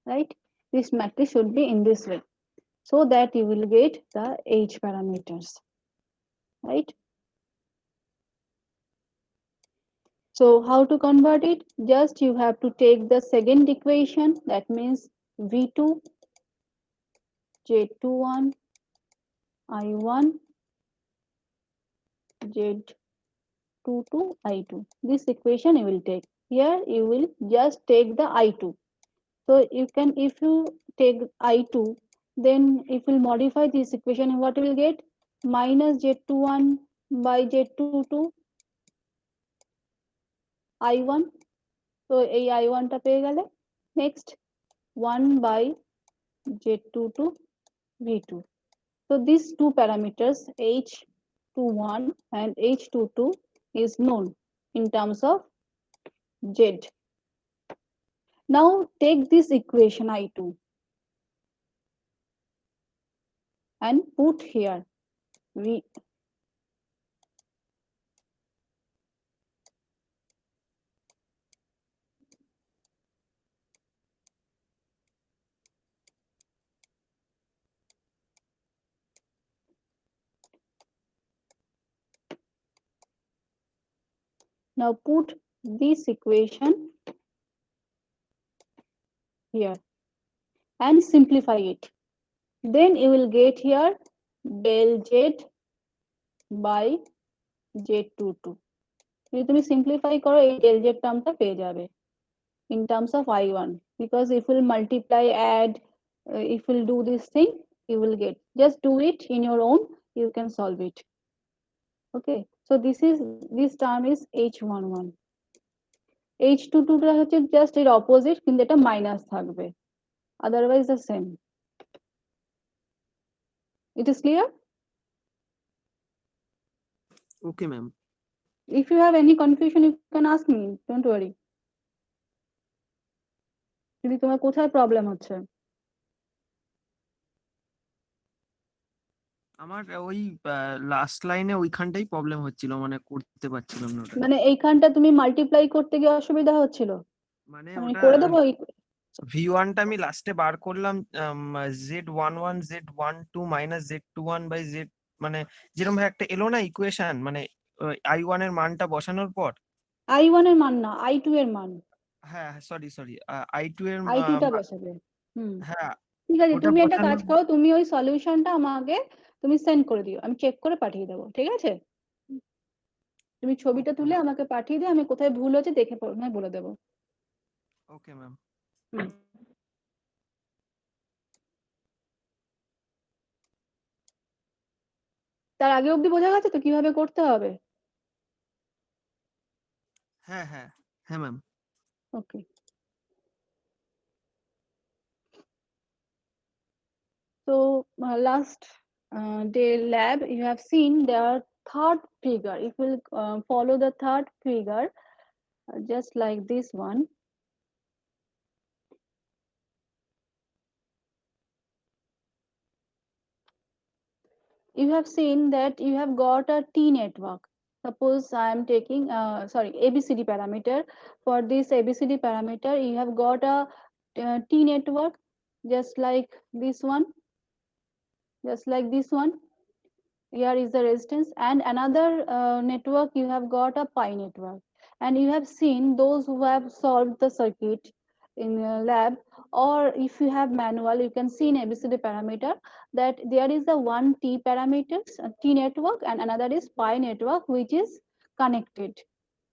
right? This matrix should be in this way, so that you will get the H parameters, right? So how to convert it? Just you have to take the second equation, that means V2, Z21, I1, Z22, I2. This equation you will take. Here you will just take the I2. So you can, if you take I2, then if you modify this equation, what you will get? Minus Z21 by Z22 I1. So এই I1 টা পেয়ে গেলে। Next 1 by Z22 V2. So these two parameters H21 and H22 is known in terms of Z. Now take this equation I2 and put here V. Now put this equation here and simplify it. Then you will get here del Z by Z22. যদি তুমি simplify করো এই del Z টার্মটা পেয়ে যাবে in terms of I1, because if we'll multiply, add, if we'll do this thing, you will get. Just do it in your own, you can solve it. Okay, so this term is H11. H22 টা হচ্ছে just এর opposite, কিন্তু এটা minus থাকবে, otherwise the same. It is clear? Okay, ma'am. If you have any confusion, you can ask me, don't worry. যদি তোমার কোথায় problem হচ্ছে? আমার ওই লাস্ট লাইনে ওইখানটাই প্রবলেম হচ্ছিল, মানে করতে পারছিলাম না ওটা। মানে এইখানটা তুমি মাল্টিপ্লাই করতে গিয়ে অসুবিধা হচ্ছিল? মানে আমি ওটা করে দেবো? V1 টা আমি লাস্টে বার করলাম Z11 Z12 minus Z21 by Z, মানে যেরকম ভাবে একটা এলো না ইকুয়েশন, মানে I1 এর মানটা বসানোর পর। I1 এর মান না, I2 এর মান। হ্যাঁ সরি I2 এর I2 টা বসাবে। হ্যাঁ ঠিক আছে, ওটা তুমি একটা কাজ বসানোর করো, তুমি ওই সলিউশনটা আমাকে তুমি সেন্ড করে দিও, আমি চেক করে পাঠিয়ে দেবো, ঠিক আছে? তুমি ছবিটা তুলে আমাকে পাঠিয়ে দিও, আমি কোথায় ভুল হচ্ছে দেখে আমি বলে দেবো। Okay ma'am. তার আগে অবধি বোঝা গেছে তো কিভাবে করতে হবে? হ্যাঁ হ্যাঁ হ্যাঁ ma'am. Okay. So last day lab, you have seen their third figure. If we'll follow the third figure, just like this one. You have seen that you have got a T network. Suppose I am taking ABCD parameter. For this ABCD parameter, you have got a T network, just like this one. Here is the resistance, and another network you have got a pi network. And you have seen, those who have solved the circuit in lab, or if you have manual, you can see in ABCD parameter that there is a one T parameters, a T network, and another is pi network, which is connected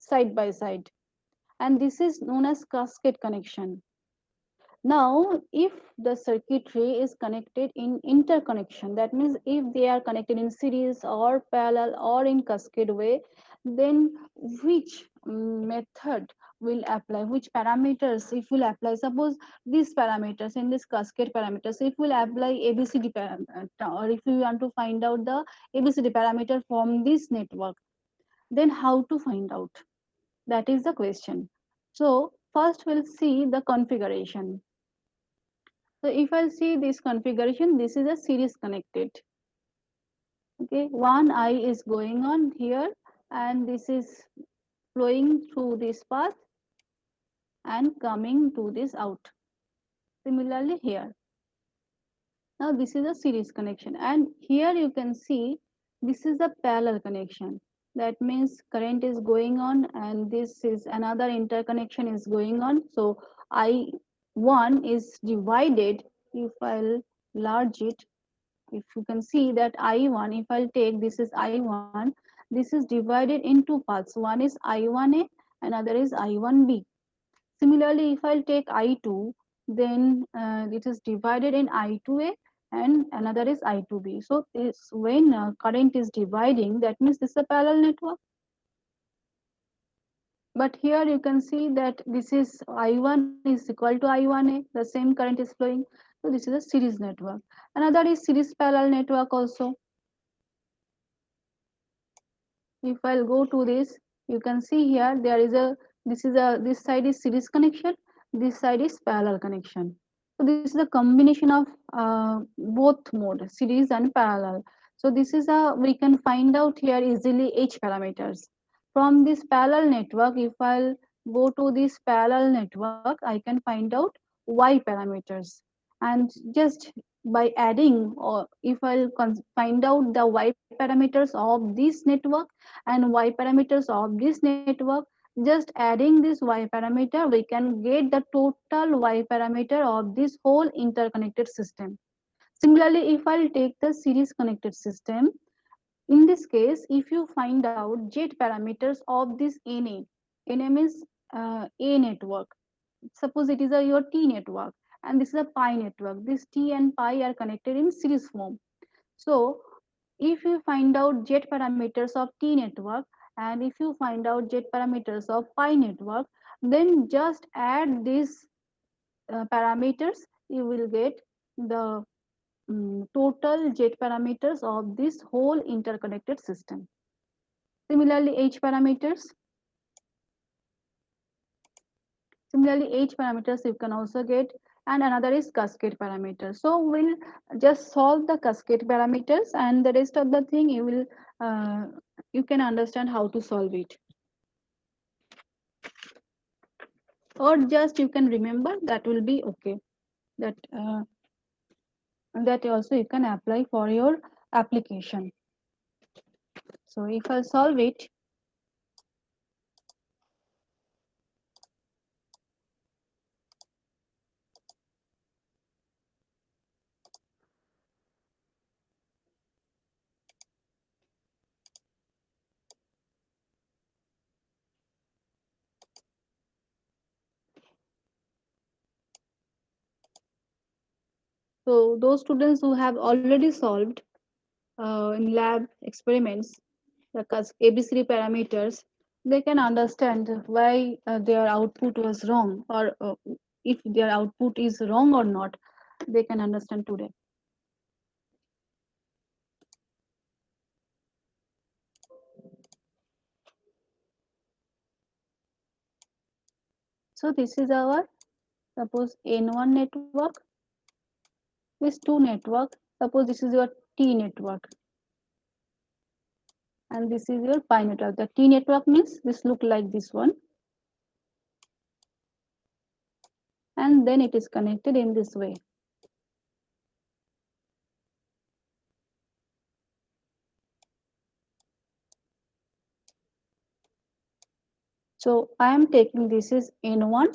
side by side, and this is known as cascade connection. Now, if the circuitry is connected in interconnection, that means if they are connected in series or parallel or in cascade way, then which method will apply, which parameters if will apply? Suppose these parameters in this cascade parameters, if will apply ABCD parameter, or if you want to find out the ABCD parameter from this network, Then how to find out? That is the question. So first we'll see the configuration. So if I see this configuration, this is a series connected. Okay, one I is going on here, and this is flowing through this path and coming to this out. Similarly here. Now this is a series connection, and here you can see this is a parallel connection. That means current is going on and this is another interconnection is going on. So I1 is divided, if I'll enlarge it, if you can see that I1, if I'll take this is I1, this is divided in two parts. One is I1A, another is I1B. Similarly, if I'll take I2, then it is divided in I2A and another is I2B. So this, when current is dividing, that means this is a parallel network. But here you can see that this is I1 is equal to I1A, the same current is flowing. So this is a series network. Another is series parallel network also. If I'll go to this, you can see here there is a, this side is series connection, this side is parallel connection. So this is a combination of both mode, series and parallel. So this is a, we can find out here easily H parameters. From this parallel network, if I'll go to this parallel network, I can find out Y parameters. And just by adding, or if I'll find out the Y parameters of this network and Y parameters of this network, just adding this Y parameter, we can get the total Y parameter of this whole interconnected system. Similarly, if I'll take the series connected system, in this case, if you find out Z parameters of this NA means A network. Suppose it is your T network and this is a pi network. This T and pi are connected in series form. So if you find out Z parameters of T network and if you find out Z parameters of pi network, then just add these parameters, you will get the total Z parameters of this whole interconnected system. Similarly, H parameters. Similarly, H parameters you can also get, and another is cascade parameters. So we'll just solve the cascade parameters, and the rest of the thing you will you can understand how to solve it. Or just you can remember, that will be okay. That also you can apply for your application. So if I solve it, so those students who have already solved in lab experiments the ABCD parameters, they can understand why their output was wrong, or if their output is wrong or not, they can understand today. So this is our, suppose N1 network, this 2 network, suppose this is your T network, and this is your pi network. The T network means this look like this one, and then it is connected in this way. So I am taking this is N1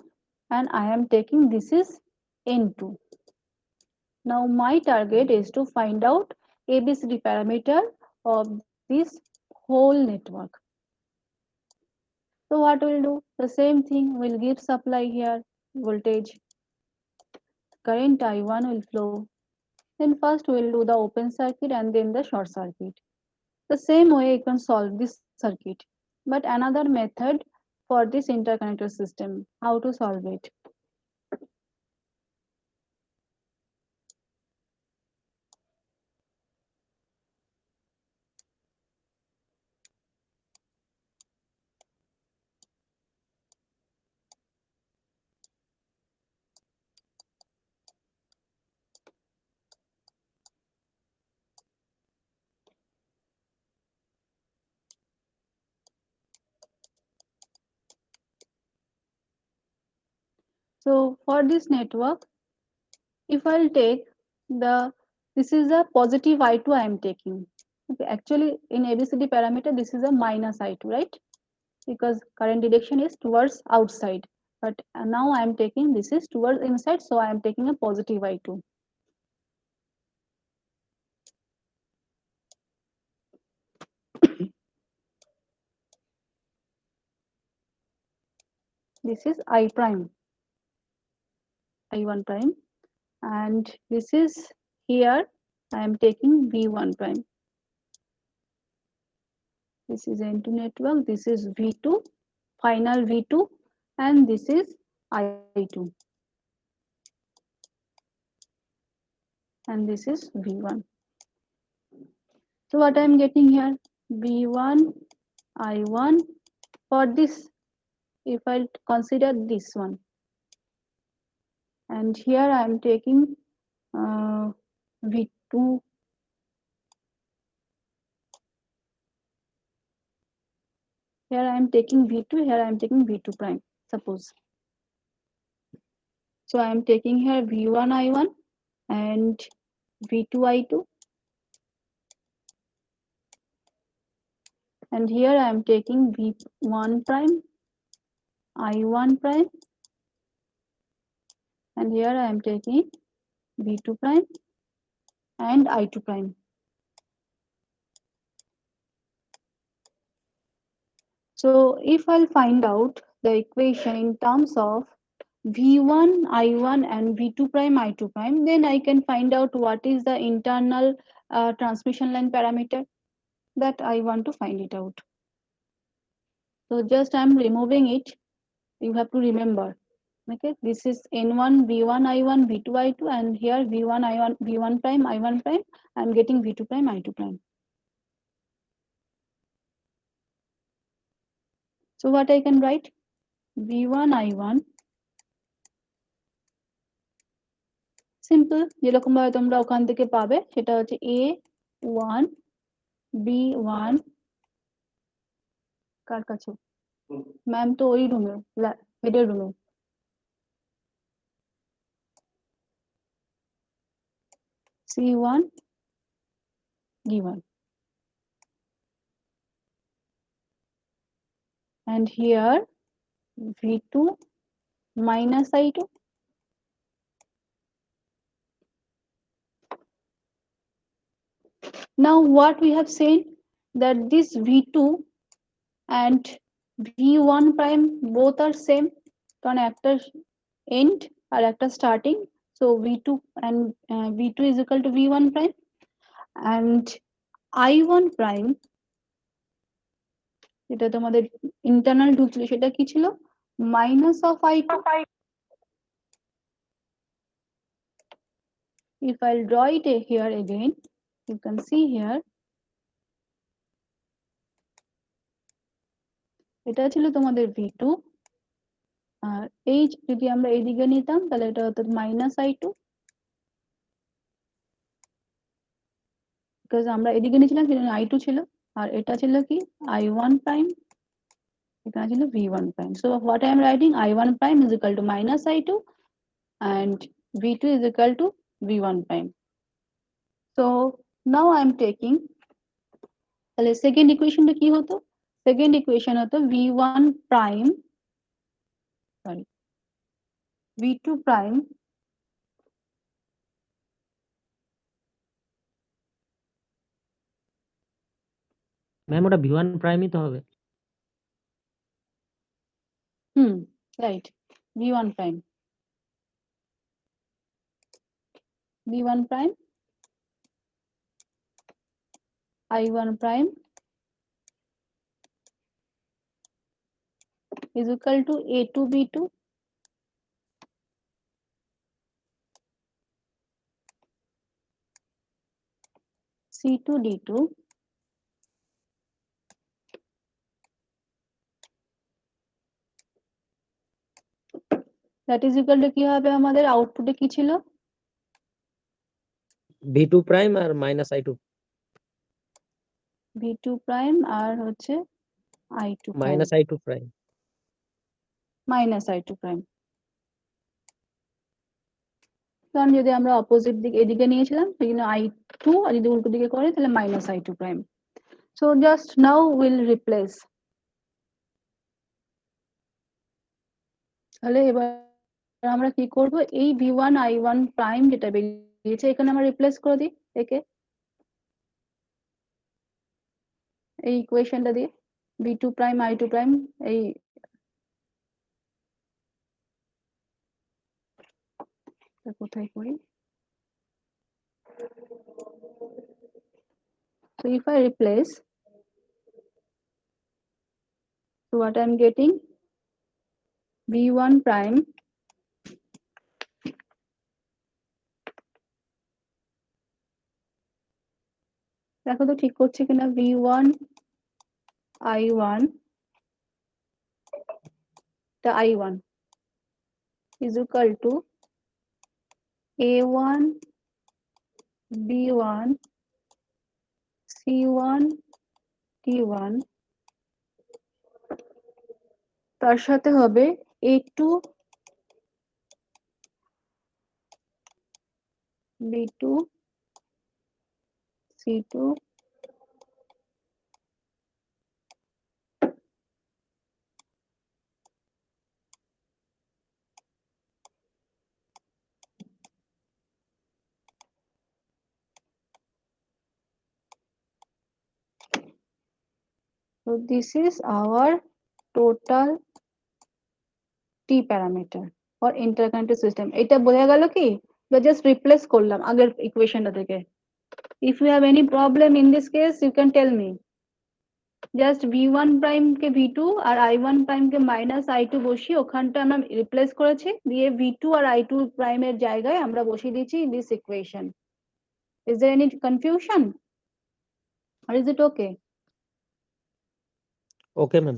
and I am taking this is N2. Now my target is to find out ABCD parameter of this whole network. So what we'll do? The same thing, we'll give supply here, voltage, current I1 will flow. Then first we'll do the open circuit and then the short circuit. The same way you can solve this circuit, but another method for this interconnector system, how to solve it. So for this network, if I'll take this is a positive I2 I am taking. Okay, actually in ABCD parameter, this is a minus I2, right? Because current direction is towards outside. But now I am taking, this is towards inside, so I am taking a positive I2. This is I prime, I1 prime, and this is here I am taking V1 prime. This is N2 network, this is V2, final V2, and this is I2. And this is V1. So what I am getting here, V1, I1, for this, if I consider this one, and here I am taking V2, here I am taking V2, here I am taking V2 prime, suppose. So I am taking here V1, I1 and V2, I2. And here I am taking V1 prime, I1 prime, and here I am taking V2 prime and I2 prime. So if I'll find out the equation in terms of V1, I1 and V2 prime, I2 prime, then I can find out what is the internal transmission line parameter that I want to find it out. So just I'm removing it. You have to remember. Okay, this is N1, V1, I1, V2, I2, and here V1, I1, V1 prime, I1 prime. I'm getting V2 prime, I2 prime. So what I can write? V1, I1. Simple যেরকম ভাবে তোমরা ওখান থেকে পাবে সেটা হচ্ছে A1 B1 কার কাছে ma'am তো ওই রুমে হেডের রুমে C1 D1 and here V2 minus I2. Now what we have seen that this V2 and V1 prime both are same কারণ একটা end আর একটা starting, so V2 and V2 is equal to V1 prime and I1 prime যেটা তোমাদের internal ঢুকছিল সেটা কি ছিল minus of I2. If I'll draw it here again, you can see here এটা ছিল তোমাদের V2 আর এই যদি আমরা এইদিকে নিতাম তাহলে এটা হতো minus I2 because আমরা এদিকে নিয়েছিলাম সেজন্য I2 ছিল আর এটা ছিল কি I1 prime এখানে ছিল V1 prime. So what I am writing, I1 prime is equal to minus I2 and V2 is equal to V1 prime. So now I am taking তাহলে সেকেন্ড ইকুয়েশনটা কি হতো সেকেন্ড ইকুয়েশন হতো V1 prime sorry V2 prime ma'am ওটা V1 প্রাইমই তো হবে right V1 prime V1 prime I1 prime is equal to A2 B2 C2 D2 that is equal to কি হবে আমাদের আউটপুটে কি ছিল V2 প্রাইম আর মাইনাস I2 V2 prime আর হচ্ছে I2 prime minus I2 prime minus I2 prime কারণ যদি আমরা অপোজিট দিকে এদিকে নিয়েছিলাম সেই জন্য I2, আর যদি উল্টো দিকে করে তাহলে minus I2 prime. So just now will replace. তাহলে এবার আমরা কি করব, এই V1 I1 প্রাইম যেটা বেরিয়েছে এখানে আমরা রিপ্লেস করে দিই একে, এই ইকুয়েশনটা দিয়ে V2 প্রাইম I2 প্রাইম, এই কোথায় করি। So if I replace, so what I'm getting, V1 prime দেখো তো ঠিক করছে কিনা, V1 I1 টা I1 is equal to A1 B1 C1 T1 তার সাথে হবে A2 B2 C2 So this is our total T parameter for interconnected system. এটা বোঝা গেল কি, জাস্ট রিপ্লেস করলাম আগের ইকুয়েশনটা থেকে। If you have any problem in this case, you can tell me. Just V1 prime কে V2 আর I1 prime কে মাইনাস I2 বসিয়ে ওখানটা আমরা রিপ্লেস করেছি, দিয়ে V2 আর I2 প্রাইমের জায়গায় আমরা বসিয়ে দিয়েছি this equation. Is there any confusion or is it okay? Okay, ma'am.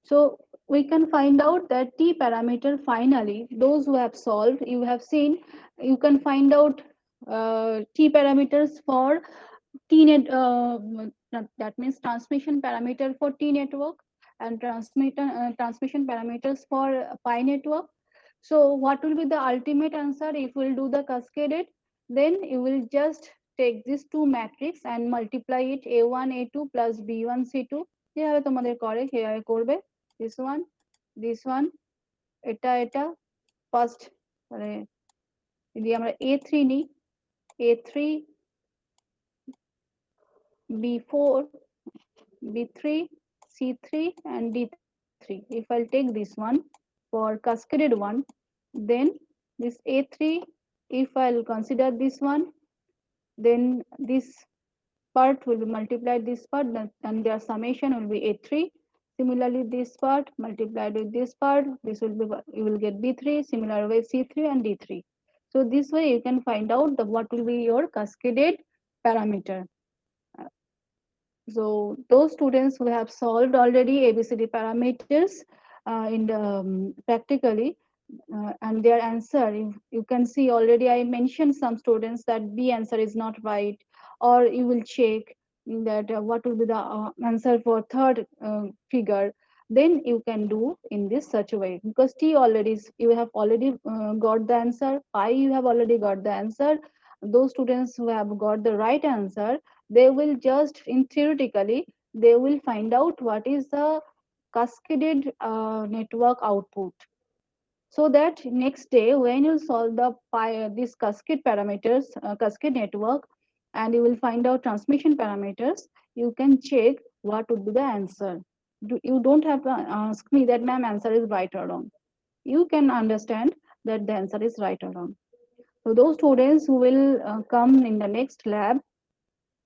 So we can find out that T parameter finally, those who have solved, you have seen, you can find out T parameters for T net, that means transmission parameter for T network and transmission parameters for pi network. So what will be the ultimate answer if we'll do the cascaded? Then you will just take these two matrix and multiply it A1 A2 plus B1 C2 যেভাবে তোমাদের করে সেভাবে করবে, this one এটা first, মানে যদি আমরা A3 নিই, A3 B4 B3 C3 and D3. If I'll take this one for cascaded one, then this A3, if I'll consider this one, then this part will be multiplied this part and their summation will be A3. Similarly, this part multiplied with this part, this will be, you will get B3, similar way C3 and D3. So this way you can find out what will be your cascaded parameter. So those students who have solved already ABCD parameters in the practically and their answer, you can see already I mentioned some students that B answer is not right, or you will check that what will be the answer for third figure. Then you can do in this such a way, because T already, you have already got the answer, pi you have already got the answer. Those students who have got the right answer, they will just, in theoretically, they will find out what is the cascaded network output, so that next day when you solve the this cascade parameters, cascade network, and you will find out transmission parameters, you can check what would be the answer. You don't have to ask me that ma'am answer is right or wrong. You can understand that the answer is right or wrong. So those students who will come in the next lab,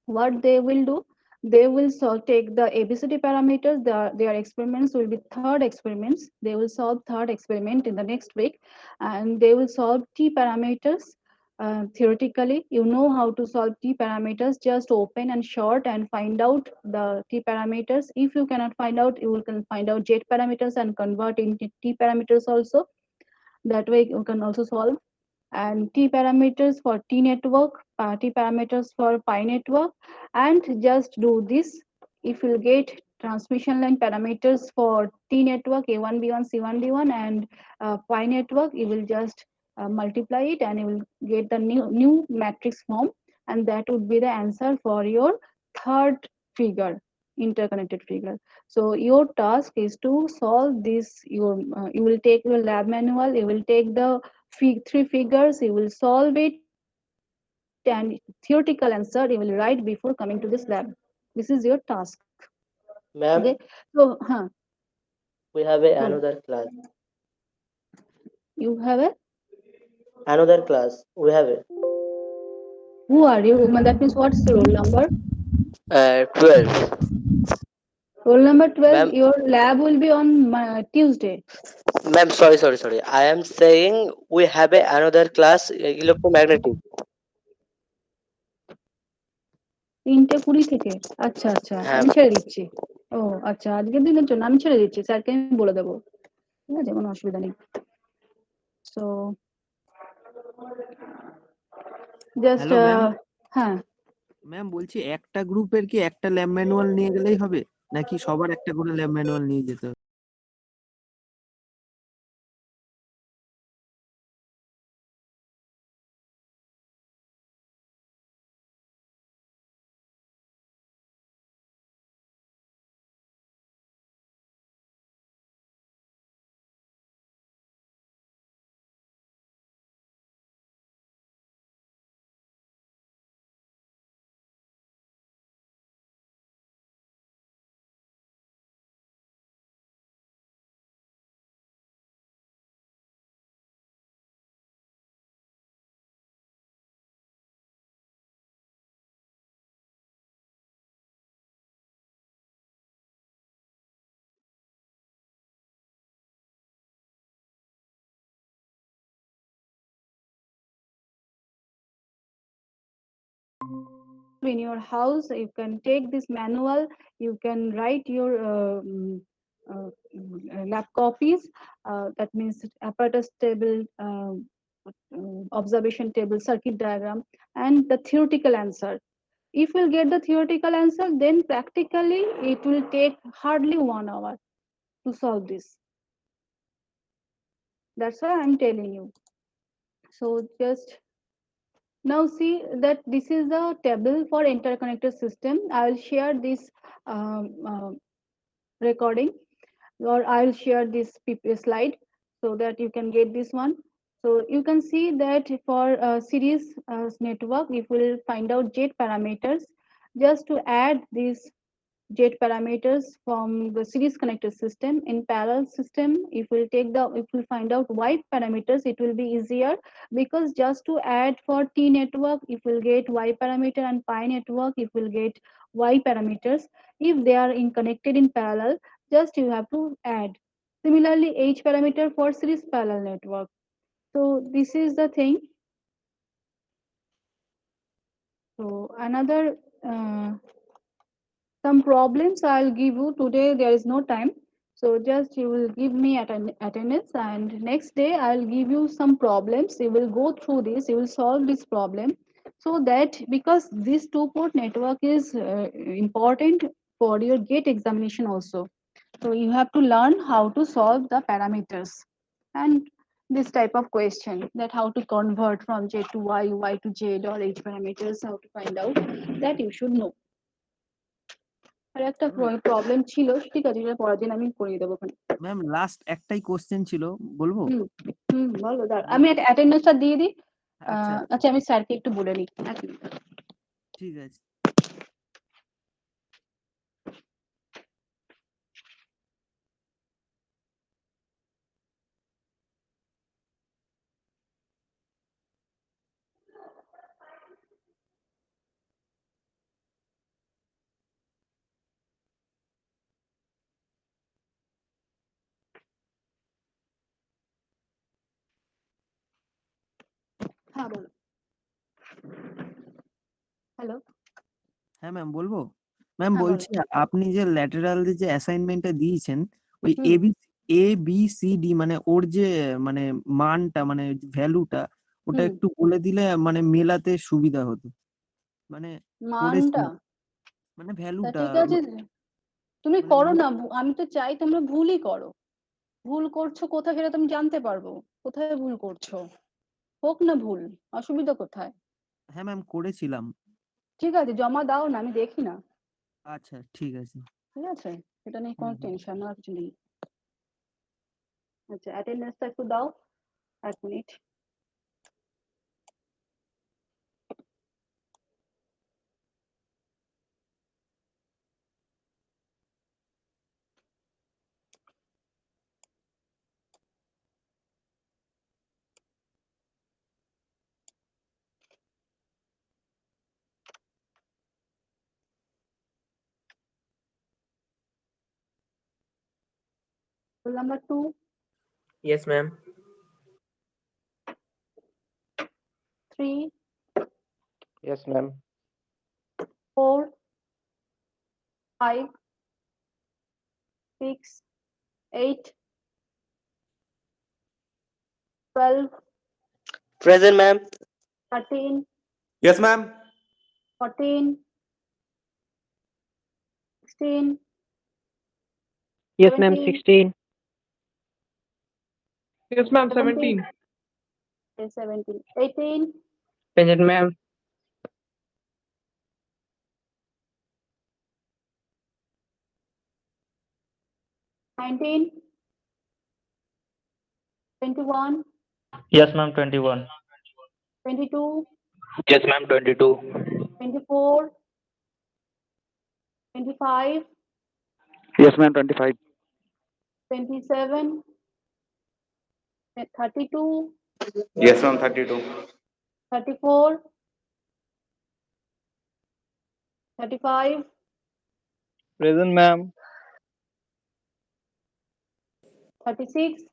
what they will do, they will take the ABCD parameters, their experiments will be third experiments, they will solve third experiment in the next week, and they will solve T parameters. Theoretically, you know how to solve T parameters, just open and short and find out the T parameters. If you cannot find out, you can find out Z parameters and convert into T parameters also. That way you can also solve. And T parameters for T network, T parameters for pi network, and just do this. If you get transmission line parameters for T network A1 B1 C1 D1 and pi network, you will just multiply it, and you will get the new matrix form, and that would be the answer for your third figure, interconnected figure. So your task is to solve this. You will take your lab manual, you will take the three figures, you will solve it, and theoretical answer you will write before coming to this lab. This is your task. Ma'am, Okay. So we have bolo. another class. You have a Another class. We have who are you? That means what's your roll number? 12. Roll number 12. Ma'am, Your lab will be on Tuesday. ma'am, sorry. I am saying we have another class, electromagnetic. 3:20 থেকে আচ্ছা হ্যাঁ আমি ছেড়ে দিচ্ছি। ও আচ্ছা, আজকের দিনের জন্য আমি ছেড়ে দিচ্ছি, স্যারকে আমি বলে দেবো। ঠিক আছে, কোনো অসুবিধা নেই। সো জাস্ট হ্যালো ম্যাম, হ্যাঁ, ম্যাম বলছি একটা গ্রুপের কি একটা ল্যাব ম্যানুয়াল নিয়ে গেলেই হবে, নাকি সবার একটা করে ল্যাব ম্যানুয়াল নিয়ে যেতে হবে? in your house you can take this manual, you can write your lab copies, that means apparatus table, observation table, circuit diagram, and the theoretical answer. If you'll get the theoretical answer, then practically it will take hardly 1 hour to solve this. That's why I'm telling you. So just now see that this is the table for interconnected system. I will share this recording, or I'll share this slide so that you can get this one. So you can see that for series network, if we'll find out Z parameters, just to add these Z parameters from the series connected system in parallel system, if we'll find out Y parameters, it will be easier, because just to add for T network, if we'll get Y parameter, and Pi network, if we'll get Y parameters, if they are connected in parallel, just you have to add. Similarly, H parameter for series parallel network. So this is the thing. So another some problems I'll give you today. There is no time, so just you will give me attendance, and next day I'll give you some problems. You will go through this, you will solve this problem, so that because this two-port network is important for your gate examination also. So you have to learn how to solve the parameters and this type of question, that how to convert from J to Y, Y to Z, or H parameters, how to find out, that you should know. আর একটা problem ছিল, ঠিক আছে, সেটা পরের দিন আমি করিয়ে দেবো ওখানে। ম্যাম লাস্ট একটাই কোশ্চেন ছিল, বলবো? বলো, দাঁড়া আমি অ্যাটেন্ডেন্সটা দিয়ে দিই। আচ্ছা আচ্ছা, আমি স্যারকে একটু বলে নিই। ঠিক আছে। হ্যাঁ বলো। হ্যালো, হ্যাঁ ম্যাম বলবো? ম্যাম হ্যাঁ বলো। বলছি আপনি যে ল্যাটেরাল যে অ্যাসাইনমেন্টটা দিয়েছেন, ওই ABCD মানে ওর যে মানে মানটা মানে ভ্যালুটা, ওটা একটু বলে দিলে মানে মেলাতে সুবিধা হতো। মানে মানটা মানে ভ্যালুটা ঠিক আছে, তুমি করো না। আমি তো চাই তোমরা ভুলই করো। ভুল করছো কোথায় সেটা তুমি জানতে পারবো, কোথায় ভুল করছো। হোক না ভুল, অসুবিধা কোথায়? হ্যাঁ ম্যাম করেছিলাম। ঠিক আছে, জমা দাও না, আমি দেখি না। আচ্ছা ঠিক আছে। ঠিক আছে? এটা নিয়ে কোনো টেনশন নেওয়ার কিছু নেই। আচ্ছা, অ্যাটেন্ডেন্সটা একটু দাও। 1 minute. Roll number 2. Yes, ma'am. 3, Yes, ma'am. 4, 5, 6, 8, 12, Present, ma'am. 13, Yes, ma'am. 14, 16, Yes, ma'am. 17, 16. Yes, ma'am. 17, 17. 17, 18, Present, ma'am. 19, 21, Yes, ma'am. 21. 22, Yes, ma'am. 22. 24, 25, Yes, ma'am. 25. 27, 32, Yes, ma'am. 32. 34, 35, Present, ma'am. 36,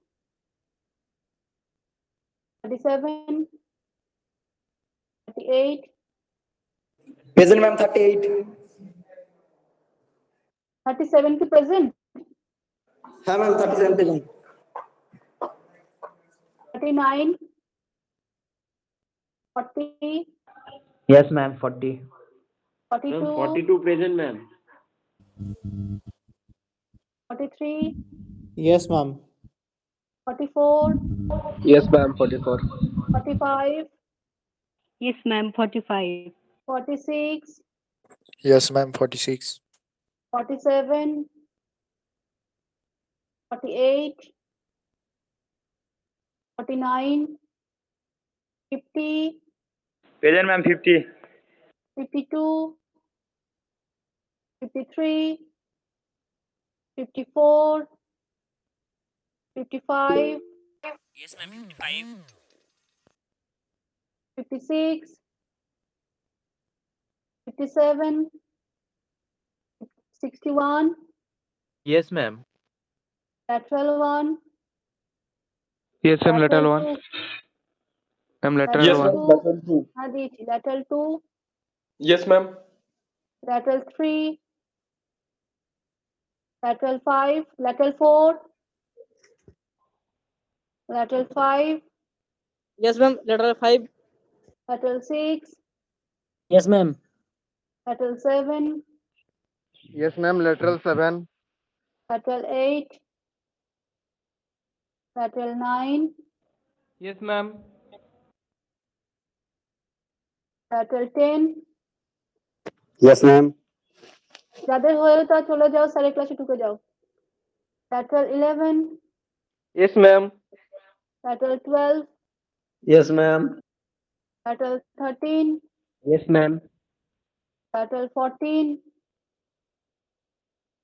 37, 38, Present, ma'am. 38. 37 की present, हाँ ma'am 37 present. 39, 40, Yes, ma'am. 40. 42, 42 present, ma'am. 43, Yes, ma'am. 44, Yes, ma'am. 44. 45, Yes, ma'am. 45. 46, Yes, ma'am. 46. 47, 48, 49, 50, Present, ma'am. 50. 52, 53, 54, 55, Yes ma'am 55. 56, 57, 61, Yes, ma'am. lateral 1, Yes, ma'am. Lateral one. 2, Ma'am, Yes, lateral ma'am. one. Lateral 2. Aditi, lateral 2, Yes, ma'am. lateral 3, lateral 5, lateral 4, lateral 5, Yes, ma'am. Lateral 5. lateral 6, Yes, ma'am. lateral 7, Yes, ma'am. Lateral 7. lateral 8, lateral 9, Yes, ma'am. lateral 10, Yes, ma'am. যাদের হয়ে তা চলে যাও, স্যারের ক্লাসে ঢুকে যাও। lateral 11, Yes, ma'am. lateral 12, Yes, ma'am. lateral 13, Yes, ma'am. lateral 14,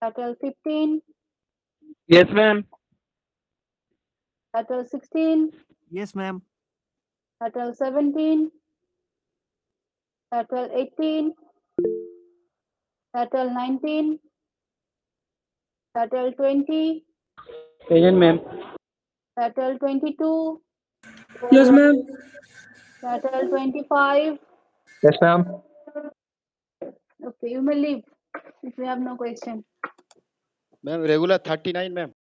lateral 15, Yes, ma'am. lateral 16, Yes ma'am. lateral 17, lateral 18, lateral 19, lateral 20, Present, ma'am. lateral 22, Yes, ma'am. lateral 25. Yes, ma'am. Okay, you may leave if you have no question. Ma'am, regular 39, ma'am.